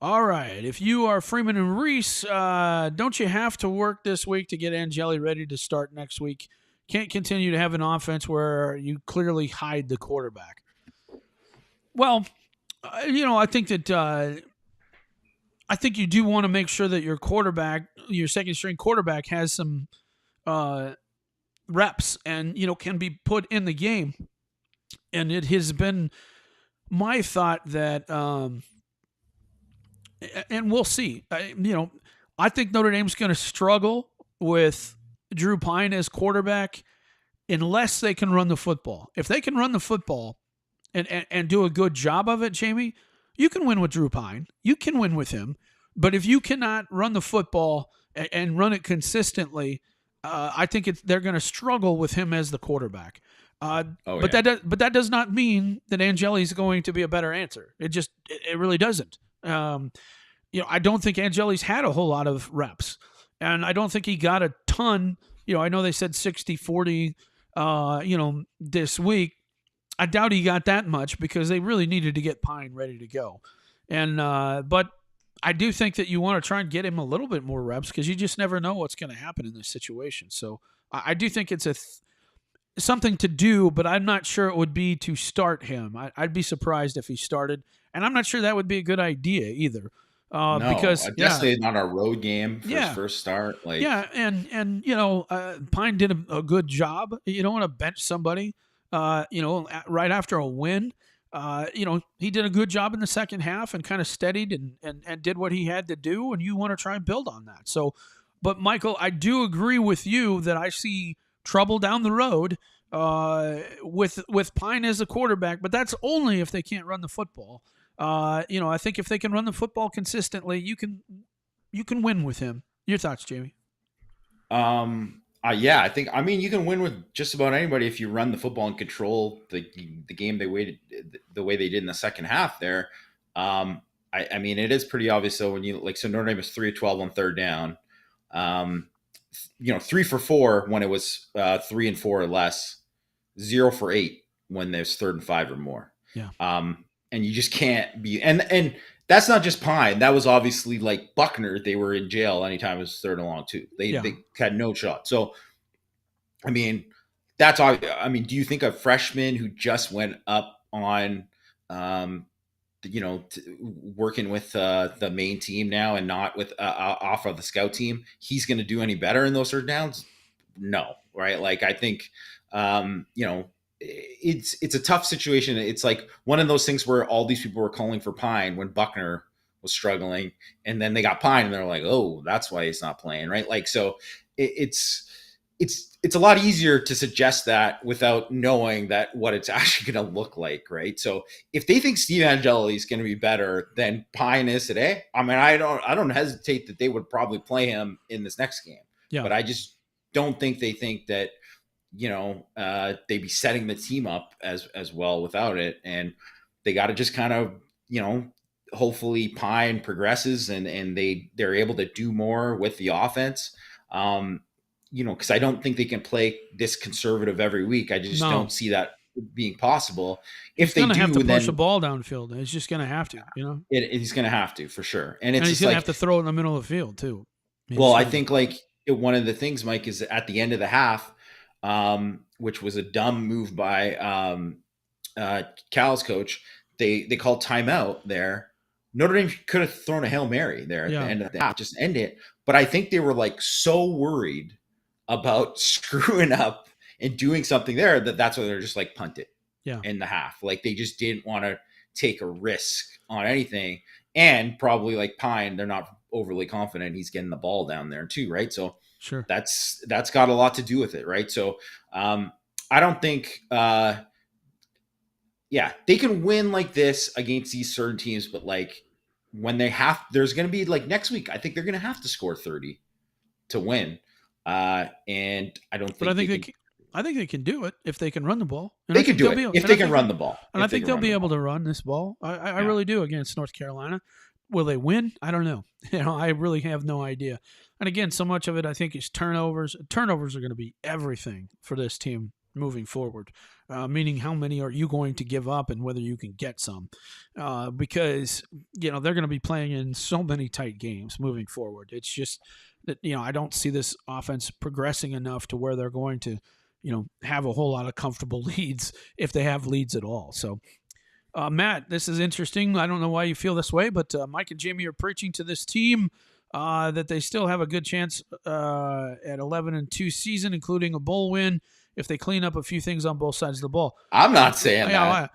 All right. If you are Freeman and Reese, don't you have to work this week to get Angeli ready to start next week? Can't continue to have an offense where you clearly hide the quarterback. Well, I think that I think you do want to make sure that your second string quarterback, has some reps and can be put in the game. And it has been my thought that, and we'll see. I think Notre Dame's going to struggle with Drew Pine as quarterback unless they can run the football. If they can run the football and do a good job of it, Jamie, you can win with Drew Pine. You can win with him. But if you cannot run the football and run it consistently, I think they're going to struggle with him as the quarterback. Oh But yeah. that does not mean that Angeli's going to be a better answer. It really doesn't. I don't think Angeli's had a whole lot of reps, and I don't think he got a ton. I know they said 60-40, this week. I doubt he got that much because they really needed to get Pine ready to go. And but I do think that you want to try and get him a little bit more reps because you just never know what's going to happen in this situation. So I do think it's something to do, but I'm not sure it would be to start him. I'd be surprised if he started, and I'm not sure that would be a good idea either. No, Because definitely not our road game for his yeah, first start. Like, yeah, and Pine did a good job. You don't want to bench somebody, right after a win. He did a good job in the second half and kind of steadied and did what he had to do, and you want to try and build on that. So, but Michael, I do agree with you that I see trouble down the road with Pine as a quarterback, but that's only if they can't run the football. I think if they can run the football consistently, you can win with him. Your thoughts, Jamie? yeah, I mean, you can win with just about anybody if you run the football and control the game the way they did in the second half there. I mean, it is pretty obvious. So when so Notre Dame was 3 of 12 on third down. 3 for 4 when it was 3 and 4 or less, 0 for 8 when there's 3rd and 5 or more. Yeah. And you just can't be, and that's not just Pine. That was obviously like Buckner. They were in jail anytime it was 3rd and long too. They had no shot. So, I mean, do you think a freshman who just went up on, working with the main team now and not with off of the scout team, he's going to do any better in those third downs? No, right? Like, I think, it's a tough situation. It's like one of those things where all these people were calling for Pine when Buckner was struggling, and then they got Pine, and they're like, "Oh, that's why he's not playing," right? Like, so it's a lot easier to suggest that without knowing that what it's actually going to look like, right? So if they think Steve Angeli is going to be better than Pine is today, I mean, I don't hesitate that they would probably play him in this next game. Yeah. But I just don't think they think that they'd be setting the team up as well without it, and they got to just kind of hopefully Pine progresses and they're able to do more with the offense. Because I don't think they can play this conservative every week. I just don't see that being possible. If they do, have to push the ball downfield. It's just going to have to, he's going to have to for sure, and he's going to have to throw it in the middle of the field too. I think one of the things, Mike, is at the end of the half, which was a dumb move by Cal's coach. They called timeout there. Notre Dame could have thrown a Hail Mary there at the end of the half, just end it. But I think they were like so worried about screwing up and doing something there that's why they're just like punt it in the half. Like they just didn't want to take a risk on anything. And probably like Pine, they're not overly confident he's getting the ball down there too, right? So sure, that's got a lot to do with it, right? So I don't think they can win like this against these certain teams, but like when there's going to be like next week, I think they're going to have to score 30 to win. And I don't think, but I think they can do it if they can run the ball. And they can do it if they can run the ball. And I think they'll be able to run this ball. I really do against North Carolina. Will they win? I don't know. I really have no idea. And again, so much of it I think is turnovers. Turnovers are going to be everything for this team moving forward, meaning how many are you going to give up and whether you can get some, because they're going to be playing in so many tight games moving forward. It's just that I don't see this offense progressing enough to where they're going to have a whole lot of comfortable leads if they have leads at all. So Matt, this is interesting. I don't know why you feel this way, but Mike and Jamie are preaching to this team that they still have a good chance at 11-2 season, including a bowl win if they clean up a few things on both sides of the ball. I'm not saying that.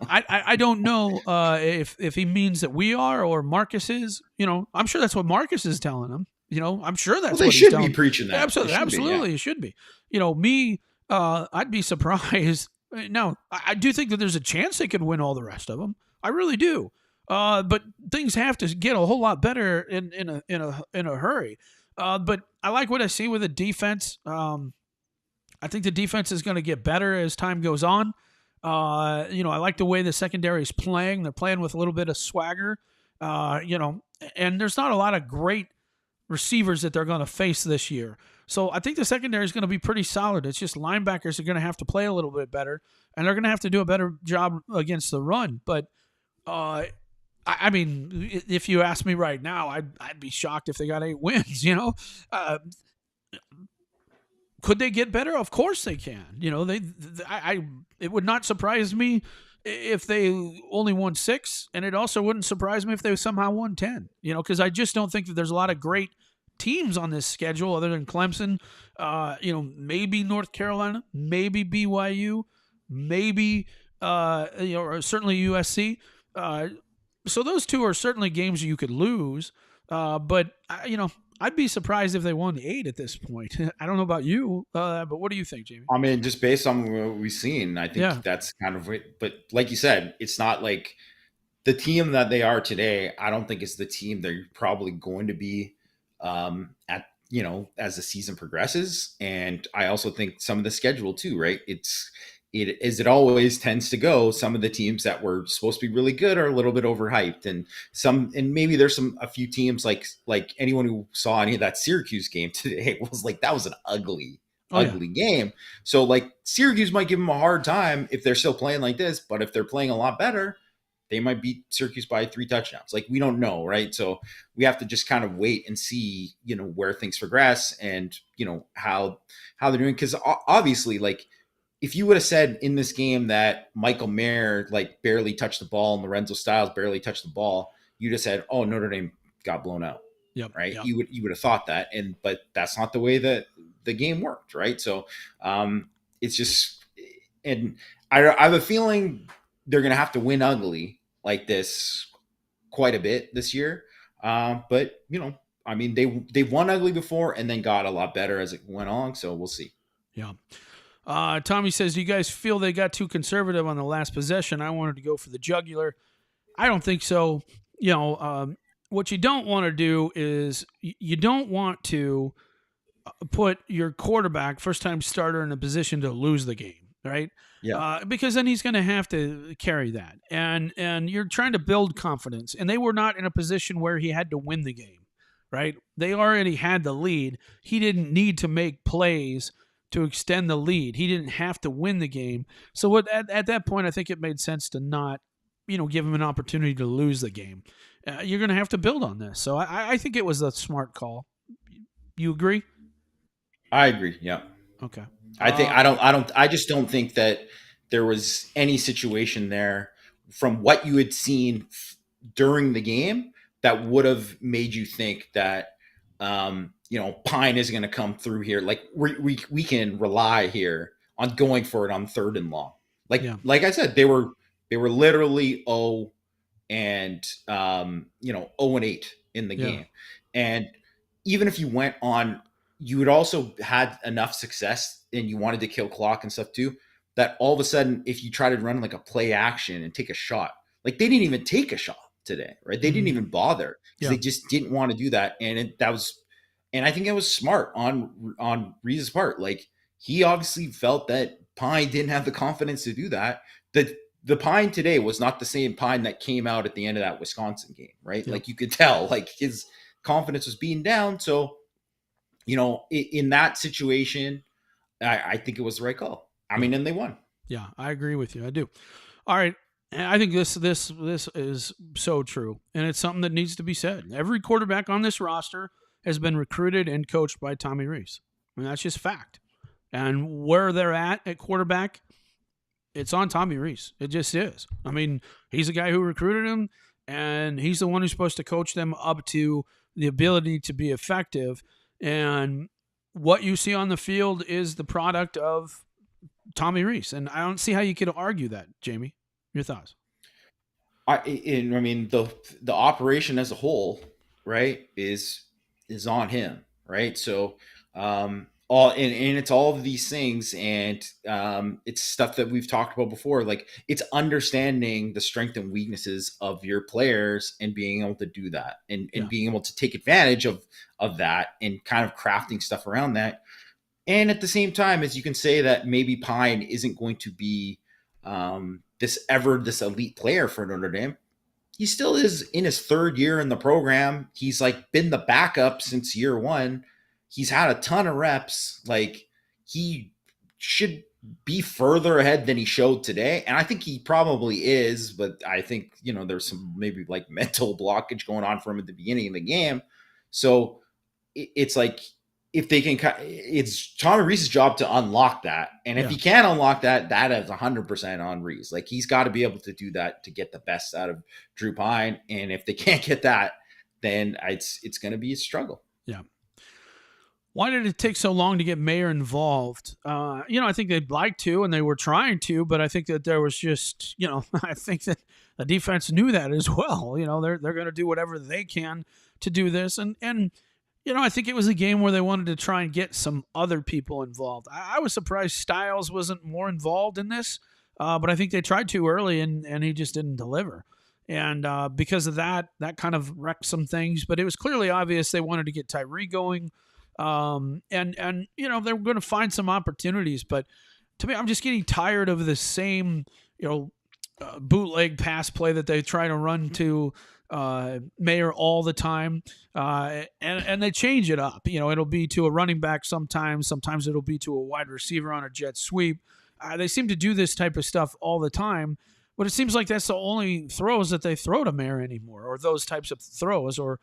I don't know if he means that we are or Marcus is. I'm sure that's what Marcus is telling him. I'm sure Well, that's they what he's should be telling. preaching that. They Absolutely, should be, yeah. absolutely, it should be. Me, I'd be surprised. No, I do think that there's a chance they could win all the rest of them. I really do. But things have to get a whole lot better in a hurry. But I like what I see with the defense. I think the defense is going to get better as time goes on. I like the way the secondary is playing. They're playing with a little bit of swagger. And there's not a lot of great receivers that they're going to face this year. So I think the secondary is going to be pretty solid. It's just linebackers are going to have to play a little bit better, and they're going to have to do a better job against the run. But I mean, if you ask me right now, I'd be shocked if they got 8 wins. Could they get better? Of course they can. It would not surprise me if they only won 6, and it also wouldn't surprise me if they somehow won 10. Because I just don't think that there's a lot of great teams on this schedule other than Clemson. Maybe North Carolina, maybe BYU, maybe or certainly USC. So those two are certainly games you could lose. But I'd be surprised if they won 8 at this point. I don't know about you, but what do you think, Jamie? I mean, just based on what we've seen, I think Yeah, that's kind of it. But like you said, it's not like the team that they are today. I don't think it's the team they're probably going to be at, as the season progresses. And I also think some of the schedule too, right? It always tends to go. Some of the teams that were supposed to be really good are a little bit overhyped, and maybe there's a few teams like anyone who saw any of that Syracuse game today was like, that was an oh yeah, ugly game. So like Syracuse might give them a hard time if they're still playing like this, but if they're playing a lot better, they might beat Syracuse by 3 touchdowns. Like, we don't know, right? So we have to just kind of wait and see, where things progress and, how they're doing. Because obviously, like, if you would have said in this game that Michael Mayer like barely touched the ball and Lorenzo Styles barely touched the ball, you'd have said, "Oh, Notre Dame got blown out." yep, Right? yep, You would have thought that, but that's not the way that the game worked, right? So it's just, and I have a feeling they're going to have to win ugly like this quite a bit this year. But I mean, they won ugly before and then got a lot better as it went on. So we'll see. yeah. Tommy says, "Do you guys feel they got too conservative on the last possession? I wanted to go for the jugular. I don't think so. What you don't want to do is you don't want to put your quarterback, first time starter, in a position to lose the game, right? Yeah. Because then he's going to have to carry that, and you're trying to build confidence, and they were not in a position where he had to win the game, right? They already had the lead. He didn't need to make plays to extend the lead. He didn't have to win the game. So at that point, I think it made sense to not, give him an opportunity to lose the game. You're going to have to build on this. So I think it was a smart call. You agree? I agree. Yeah. Okay. I just don't think that there was any situation there from what you had seen during the game that would have made you think that, Pine is going to come through here. Like, we can rely here on going for it on 3rd and long. Yeah. Like I said, they were literally 0 and 8 in the Yeah. game. And even if you went on, you would also had enough success and you wanted to kill clock and stuff too, that all of a sudden, if you try to run like a play action and take a shot, like they didn't even take a shot today, right? They didn't Mhm. even bother because Yeah. they just didn't want to do that. And I think it was smart on Reese's part. Like, he obviously felt that Pine didn't have the confidence to do that. The Pine today was not the same Pine that came out at the end of that Wisconsin game, right? Yep. Like, you could tell, like, his confidence was being down. So, in that situation, I think it was the right call. I Yeah. mean, and they won. Yeah. I agree with you. I do. All right. And I think this is so true, and it's something that needs to be said. Every quarterback on this roster has been recruited and coached by Tommy Rees, and that's just fact. And where they're at quarterback, it's on Tommy Rees. It just is. I mean, he's the guy who recruited him, and he's the one who's supposed to coach them up to the ability to be effective. And what you see on the field is the product of Tommy Rees, and I don't see how you could argue that, Jamie. Your thoughts? I mean, the operation as a whole, right, is is on him, right? So all and it's all of these things, and it's stuff that we've talked about before. Like it's understanding the strength and weaknesses of your players and being able to do that, and Yeah. being able to take advantage of that and kind of crafting stuff around that. And at the same time, as you can say that maybe Pine isn't going to be this elite player for Notre Dame, he still is in his third year in the program. He's like been the backup since year one. He's had a ton of reps. Like he should be further ahead than he showed today. And I think he probably is, but I think, there's some maybe like mental blockage going on for him at the beginning of the game. So it's like if they can, it's Tommy Rees's job to unlock that. And if Yeah. he can unlock that, that is 100% on Reese. Like he's got to be able to do that to get the best out of Drew Pine. And if they can't get that, then it's going to be a struggle. Yeah. Why did it take so long to get Mayer involved? I think they'd like to, and they were trying to, but I think that there was just, I think that the defense knew that as well. They're going to do whatever they can to do this, and I think it was a game where they wanted to try and get some other people involved. I was surprised Styles wasn't more involved in this, but I think they tried too early, and he just didn't deliver. And because of that kind of wrecked some things. But it was clearly obvious they wanted to get Tyree going. And they were going to find some opportunities, but to me, I'm just getting tired of the same bootleg pass play that they try to run to Mayer all the time, and they change it up. It'll be to a running back sometimes it'll be to a wide receiver on a jet sweep. They seem to do this type of stuff all the time. But it seems like that's the only throws that they throw to Mayer anymore, or those types of throws, or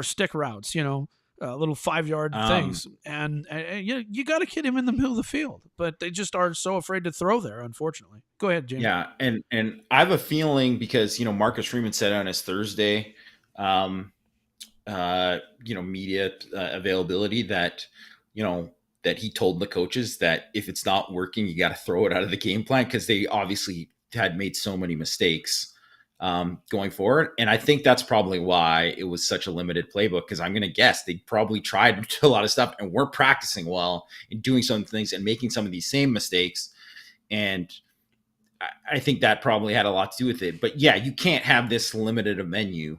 stick routes. Little 5-yard things, and you got to get him in the middle of the field, but they just are so afraid to throw there. Unfortunately, go ahead, Jamie. Yeah, and I have a feeling because Marcus Freeman said on his Thursday, media availability that that he told the coaches that if it's not working, you got to throw it out of the game plan because they obviously had made so many mistakes going forward. And I think that's probably why it was such a limited playbook, because I'm going to guess they probably tried a lot of stuff and weren't practicing well and doing some things and making some of these same mistakes. And I think that probably had a lot to do with it. But yeah, you can't have this limited a menu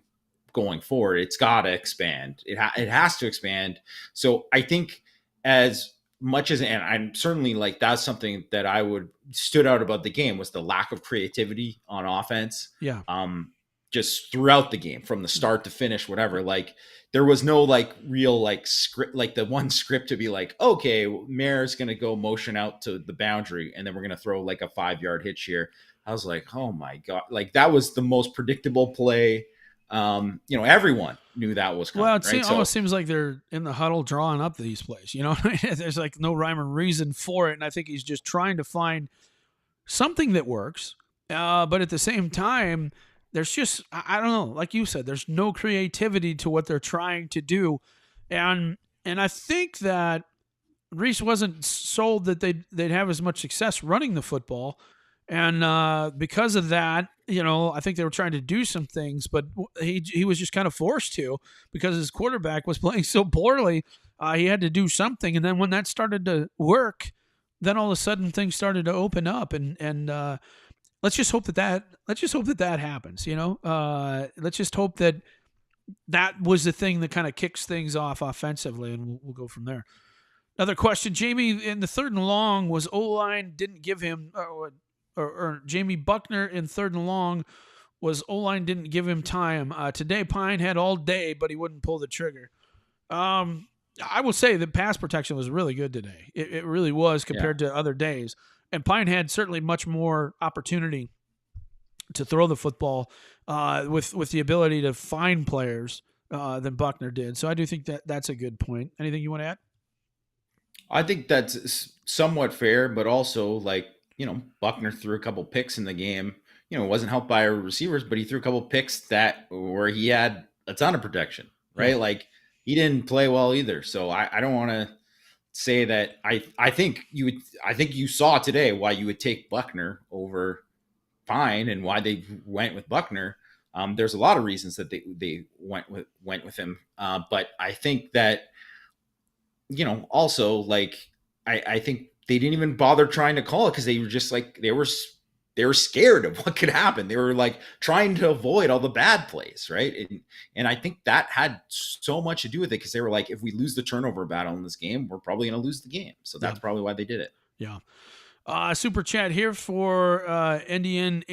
going forward. It's got to expand. It has to expand. So I think as much as, and I'm certainly like, that's something that I would stood out about the game was the lack of creativity on offense. Yeah. Just throughout the game from the start to finish, whatever, like there was no like real like script, like the one script to be like, okay, Mayer's going to go motion out to the boundary and then we're going to throw like a 5-yard hitch here. I was like, oh my God, like that was the most predictable play. Everyone knew that was coming. Well, it right? almost seems like they're in the huddle drawing up these plays. There's like no rhyme or reason for it, and I think he's just trying to find something that works. But at the same time, there's just I don't know, like you said, there's no creativity to what they're trying to do, and I think that Reese wasn't sold that they'd have as much success running the football. And because of that, I think they were trying to do some things, but he was just kind of forced to because his quarterback was playing so poorly. He had to do something, and then when that started to work, then all of a sudden things started to open up, and let's just hope that happens. Let's just hope that was the thing that kind of kicks things off offensively, and we'll go from there. Another question, Jamie, in the 3rd and long, was O-line didn't give him or Jamie Buckner in 3rd and long was O-line didn't give him time. Today, Pine had all day, but he wouldn't pull the trigger. I will say that pass protection was really good today. It really was compared to other days. And Pine had certainly much more opportunity to throw the football with the ability to find players than Buckner did. So I do think that's a good point. Anything you want to add? I think that's somewhat fair, but also like, Buckner threw a couple picks in the game. It wasn't helped by our receivers, but he threw a couple picks that where he had a ton of protection, right? Yeah. Like he didn't play well either. So I don't want to say that I think you saw today why you would take Buckner over Pine and why they went with Buckner. There's a lot of reasons that they went with him, but I think that also like I think they didn't even bother trying to call it because they were just like they were scared of what could happen. They were like trying to avoid all the bad plays, right? And I think that had so much to do with it because they were like, if we lose the turnover battle in this game, we're probably going to lose the game. So Yeah. that's probably why they did it. Yeah. Super chat here for Indian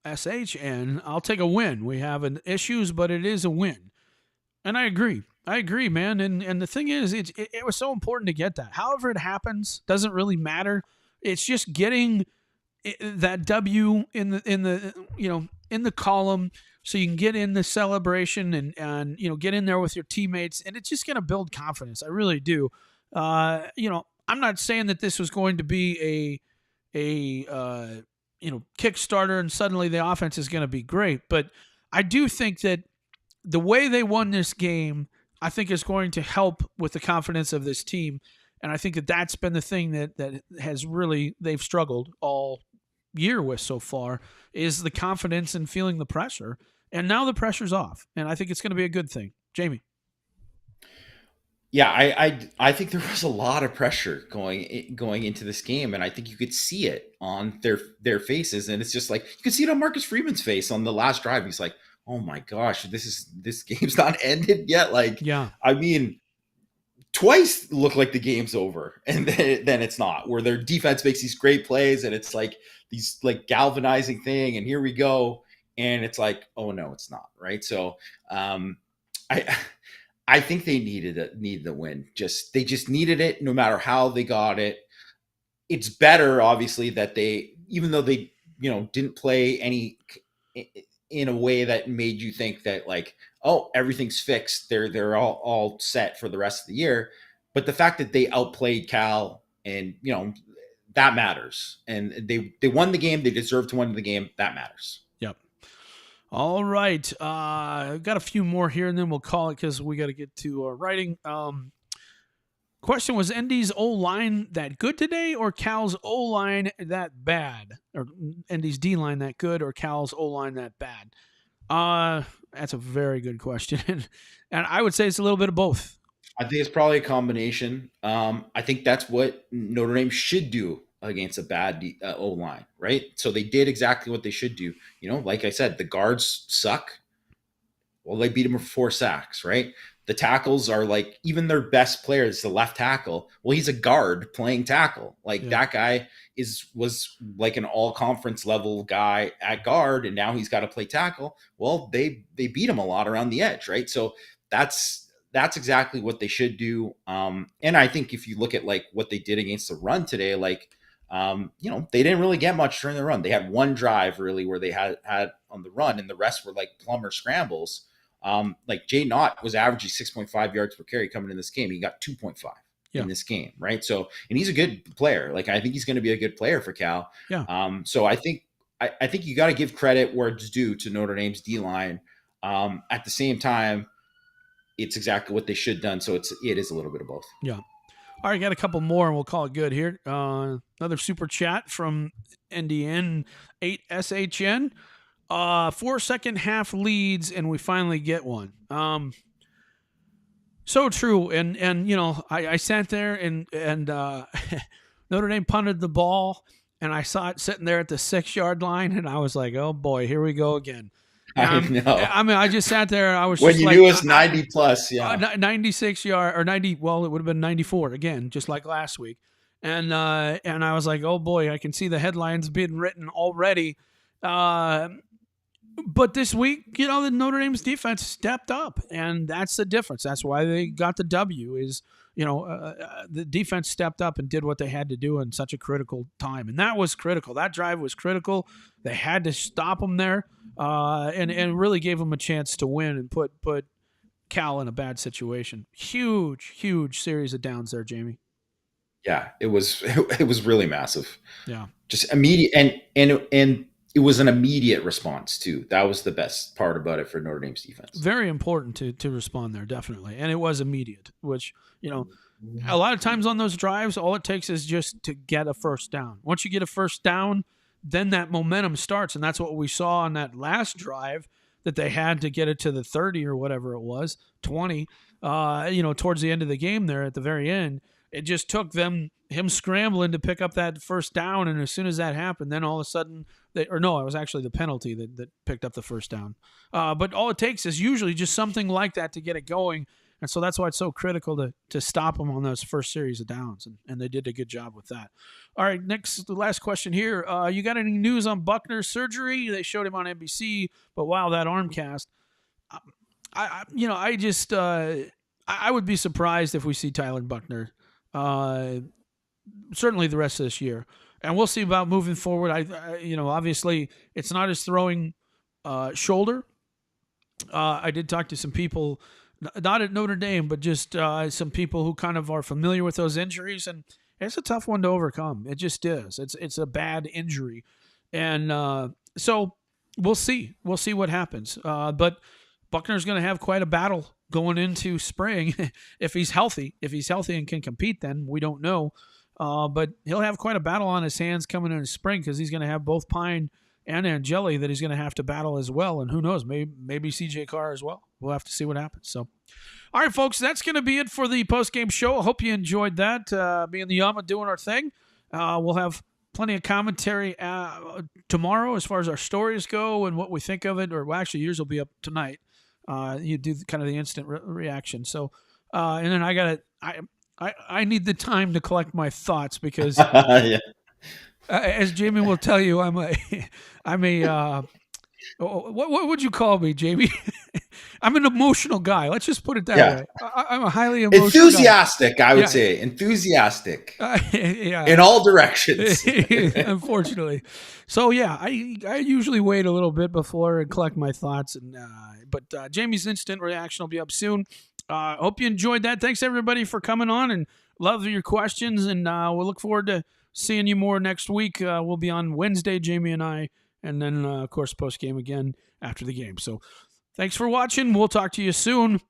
SHN. I'll take a win. We have an issues, but it is a win. And I agree. I agree, man. And the thing is, it was so important to get that. However it happens doesn't really matter. It's just getting that W in the column so you can get in the celebration and get in there with your teammates, and it's just going to build confidence. I really do. I'm not saying that this was going to be a Kickstarter and suddenly the offense is going to be great, but I do think that the way they won this game, I think is going to help with the confidence of this team. And I think that that's been the thing that has really, they've struggled all year with so far, is the confidence and feeling the pressure. And now the pressure's off. And I think it's going to be a good thing. Jamie. Yeah, I think there was a lot of pressure going into this game, and I think you could see it on their faces, and it's just like you could see it on Marcus Freeman's face on the last drive. He's like, "Oh my gosh, this game's not ended yet." Like, yeah, I mean, twice look like the game's over, and then it's not. Where their defense makes these great plays, and it's like these like galvanizing thing, and here we go, and it's like, oh no, it's not, right? So, I. I think they needed the win. They just needed it no matter how they got it. It's better, obviously, that they, even though they, didn't play any in a way that made you think that like, oh, everything's fixed. They're all set for the rest of the year. But the fact that they outplayed Cal and, that matters. And they won the game. They deserve to win the game. That matters. Yep. All right. I've got a few more here, and then we'll call it because we got to get to writing. Question, was Indy's O-line that good today, or Cal's O-line that bad? Or Indy's D-line that good, or Cal's O-line that bad? That's a very good question. And I would say it's a little bit of both. I think it's probably a combination. I think that's what Notre Dame should do against a bad O-line, right? So they did exactly what they should do. Like I said, the guards suck. Well, they beat them for 4 sacks, right? The tackles are like, even their best player is the left tackle. Well, he's a guard playing tackle. Like that guy was like an all-conference level guy at guard, and now he's got to play tackle. Well, they beat him a lot around the edge, right? So that's exactly what they should do. And I think if you look at like what they did against the run today, like, they didn't really get much during the run. They had one drive really where they had on the run, and the rest were like plumber scrambles. Like Jay Knott was averaging 6.5 yards per carry coming in this game. He got 2.5 in this game, right? So, and he's a good player. Like, I think he's going to be a good player for Cal. Yeah. So I think you got to give credit where it's due to Notre Dame's D-line. At the same time, it's exactly what they should have done. So it is a little bit of both. Yeah. All right, got a couple more, and we'll call it good here. Another super chat from NDN 8SHN. 4 second half leads, and we finally get one. So true. And I sat there and Notre Dame punted the ball, and I saw it sitting there at the 6-yard line, and I was like, oh boy, here we go again. I know. I mean, I just sat there. I was when just you like, knew it was 90 plus, yeah, 96 yard or 90. Well, it would have been 94 again, just like last week. And I was like, oh boy, I can see the headlines being written already. But this week, the Notre Dame's defense stepped up, and that's the difference. That's why they got the W. Is the defense stepped up and did what they had to do in such a critical time, and that was critical. That drive was critical. They had to stop them there, and really gave them a chance to win and put Cal in a bad situation. Huge series of downs there, Jamie. Yeah, it was really massive. Yeah, just immediate, and it was an immediate response too. That was the best part about it for Notre Dame's defense. Very important to respond there, definitely, and it was immediate. Which a lot of times on those drives, all it takes is just to get a first down. Once you get a first down, then that momentum starts, and that's what we saw on that last drive. that they had to get it to the 30 or whatever it was, 20, towards the end of the game there at the very end. It just took him scrambling to pick up that first down, and as soon as that happened, then all of a sudden, it was actually the penalty that picked up the first down. But all it takes is usually just something like that to get it going, and so that's why it's so critical to stop them on those first series of downs, and they did a good job with that. All right, the last question here. You got any news on Buckner's surgery? They showed him on NBC, but wow, that arm cast. I would be surprised if we see Tyler Buckner. Certainly the rest of this year, and we'll see about moving forward. Obviously it's not his throwing shoulder. I did talk to some people, not at Notre Dame, but just some people who kind of are familiar with those injuries, and it's a tough one to overcome. It just is. It's a bad injury, and so we'll see. We'll see what happens. But Buckner's going to have quite a battle going into spring if he's healthy. If he's healthy and can compete, then we don't know. But he'll have quite a battle on his hands coming into spring because he's going to have both Pine and Angeli that he's going to have to battle as well. And who knows, maybe CJ Carr as well. We'll have to see what happens. So, all right, folks, that's going to be it for the post-game show. I hope you enjoyed that. Me and the Yama doing our thing. We'll have plenty of commentary tomorrow as far as our stories go and what we think of it. Or well, actually, yours will be up tonight. You do kind of the instant reaction. So, and then I need the time to collect my thoughts because, Yeah. As Jamie will tell you, I'm a what would you call me, Jamie? I'm an emotional guy. Let's just put it that way. I'm a highly emotional enthusiastic guy. I would say enthusiastic yeah, in all directions. Unfortunately. So yeah, I usually wait a little bit before and collect my thoughts, but Jamie's instant reaction will be up soon. Hope you enjoyed that. Thanks everybody for coming on and love your questions, and we'll look forward to seeing you more next week. We'll be on Wednesday, Jamie and I, and then of course post game again after the game. So thanks for watching. We'll talk to you soon.